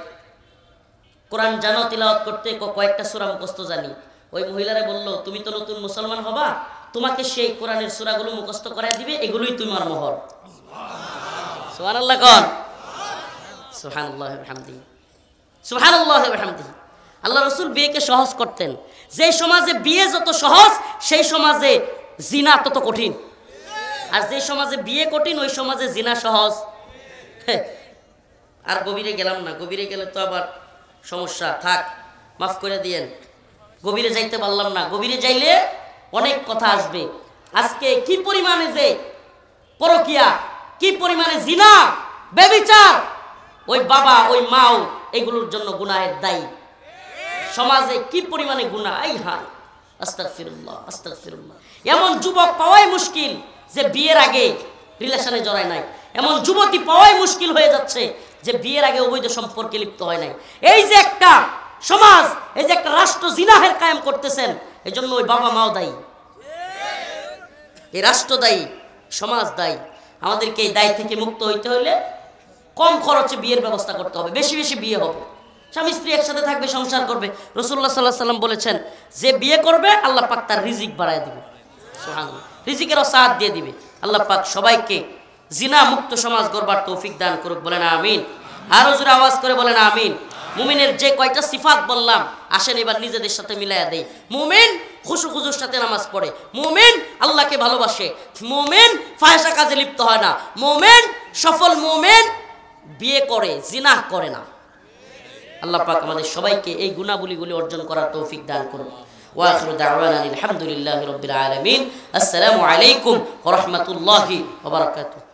কোরআন জানো তিলাওয়াত করতে? কয়েকটা সূরা মুখস্থ জানি। ওই মহিলারে বলল, তুমি তো নতুন মুসলমান হবা, তোমাকে সেই কোরআনের সূরাগুলো মুখস্থ করায় দিবে, এগুলোই তোমার মোহর। সুবহানাল্লাহ কোন? সুবহানাল্লাহ ওয়া বিহামদিহি, সুবহানাল্লাহ ওয়া বিহামদিহি। আল্লাহ রাসূল বিয়েকে সহজ করতেন। যে সমাজে বিয়ে যত সহজ, সেই সমাজে জিনা তত কঠিন। আর যে সমাজে বিয়ে কঠিন, ওই সমাজে জিনা সহজ। আর গভীরে গেলাম না, গভীরে গেলে তো আবার সমস্যা। থাক, মাফ করে দিয়েন, গভীরে যাইতে পারলাম না। গভীরে যাইলে অনেক কথা আসবে। আজকে কি পরিমাণে যে পরকিয়া, কি পরিমাণে জিনা, ব্যভিচার, ওই বাবা ওই মাও এগুলোর জন্য গুনাহের দায়ী। সমাজে কি পরিমাণে গুনাহ, এই হায়, আস্তাগফিরুল্লাহ আস্তাগফিরুল্লাহ। এমন যুবক পাওয়াই মুশকিল যে বিয়ের আগে রিলেশনে জড়ায় নাই। এমন যুবতী পাওয়াই মুশকিল হয়ে যাচ্ছে যে বিয়ের আগে অবৈধ সম্পর্কে লিপ্ত হয় নাই। এই যে একটা সমাজ, এই যে একটা রাষ্ট্র জিনাহের কায়েম করতেছেন, এই জন্য ওই বাবা মাও দায়ী, এই রাষ্ট্র দায়ী, সমাজ দায়ী। আমাদেরকে এই দায় থেকে মুক্ত হইতে হলে কম খরচে বিয়ের ব্যবস্থা করতে হবে, বেশি বেশি বিয়ে হবে, স্বামী স্ত্রী একসাথে থাকবে, সংসার করবে। রাসূলুল্লাহ সাল্লাল্লাহু আলাইহি ওয়াসাল্লাম বলেছেন, যে বিয়ে করবে আল্লাহ পাক তার রিজিক বাড়ায় দিবে। সুবহানাল্লাহ, রিজিকেরও সাথ দিয়ে দিবে। আল্লাহ পাক সবাইকে জিনা মুক্ত সমাজ গড়বার তৌফিক দান করুক, বলেন আমিন। আরো জোরে আওয়াজ করে বলেন আমিন। মুমিনের যে কয়টা সিফাত বললাম, আসেন এবার নিজেদের সাথে মিলাইয়া দেই। মুমিন খুশু খুজুর সাথে নামাজ পড়ে, মুমিন আল্লাহকে ভালোবাসে, মুমিন ফাহিশা কাজে লিপ্ত হয় না, মুমিন সফল মুমিন বিয়ে করে, জিনাহ করে না। আল্লাহ পাক আমাদের সবাইকে এই গুণাবলীগুলি অর্জন করার তৌফিক দান করুন। ওয়া আখিরু দাওয়ানা আলহামদুলিল্লাহি রাব্বিল আলামিন। আসসালামু আলাইকুম ওয়া রাহমাতুল্লাহি ওয়া বারাকাতুহু।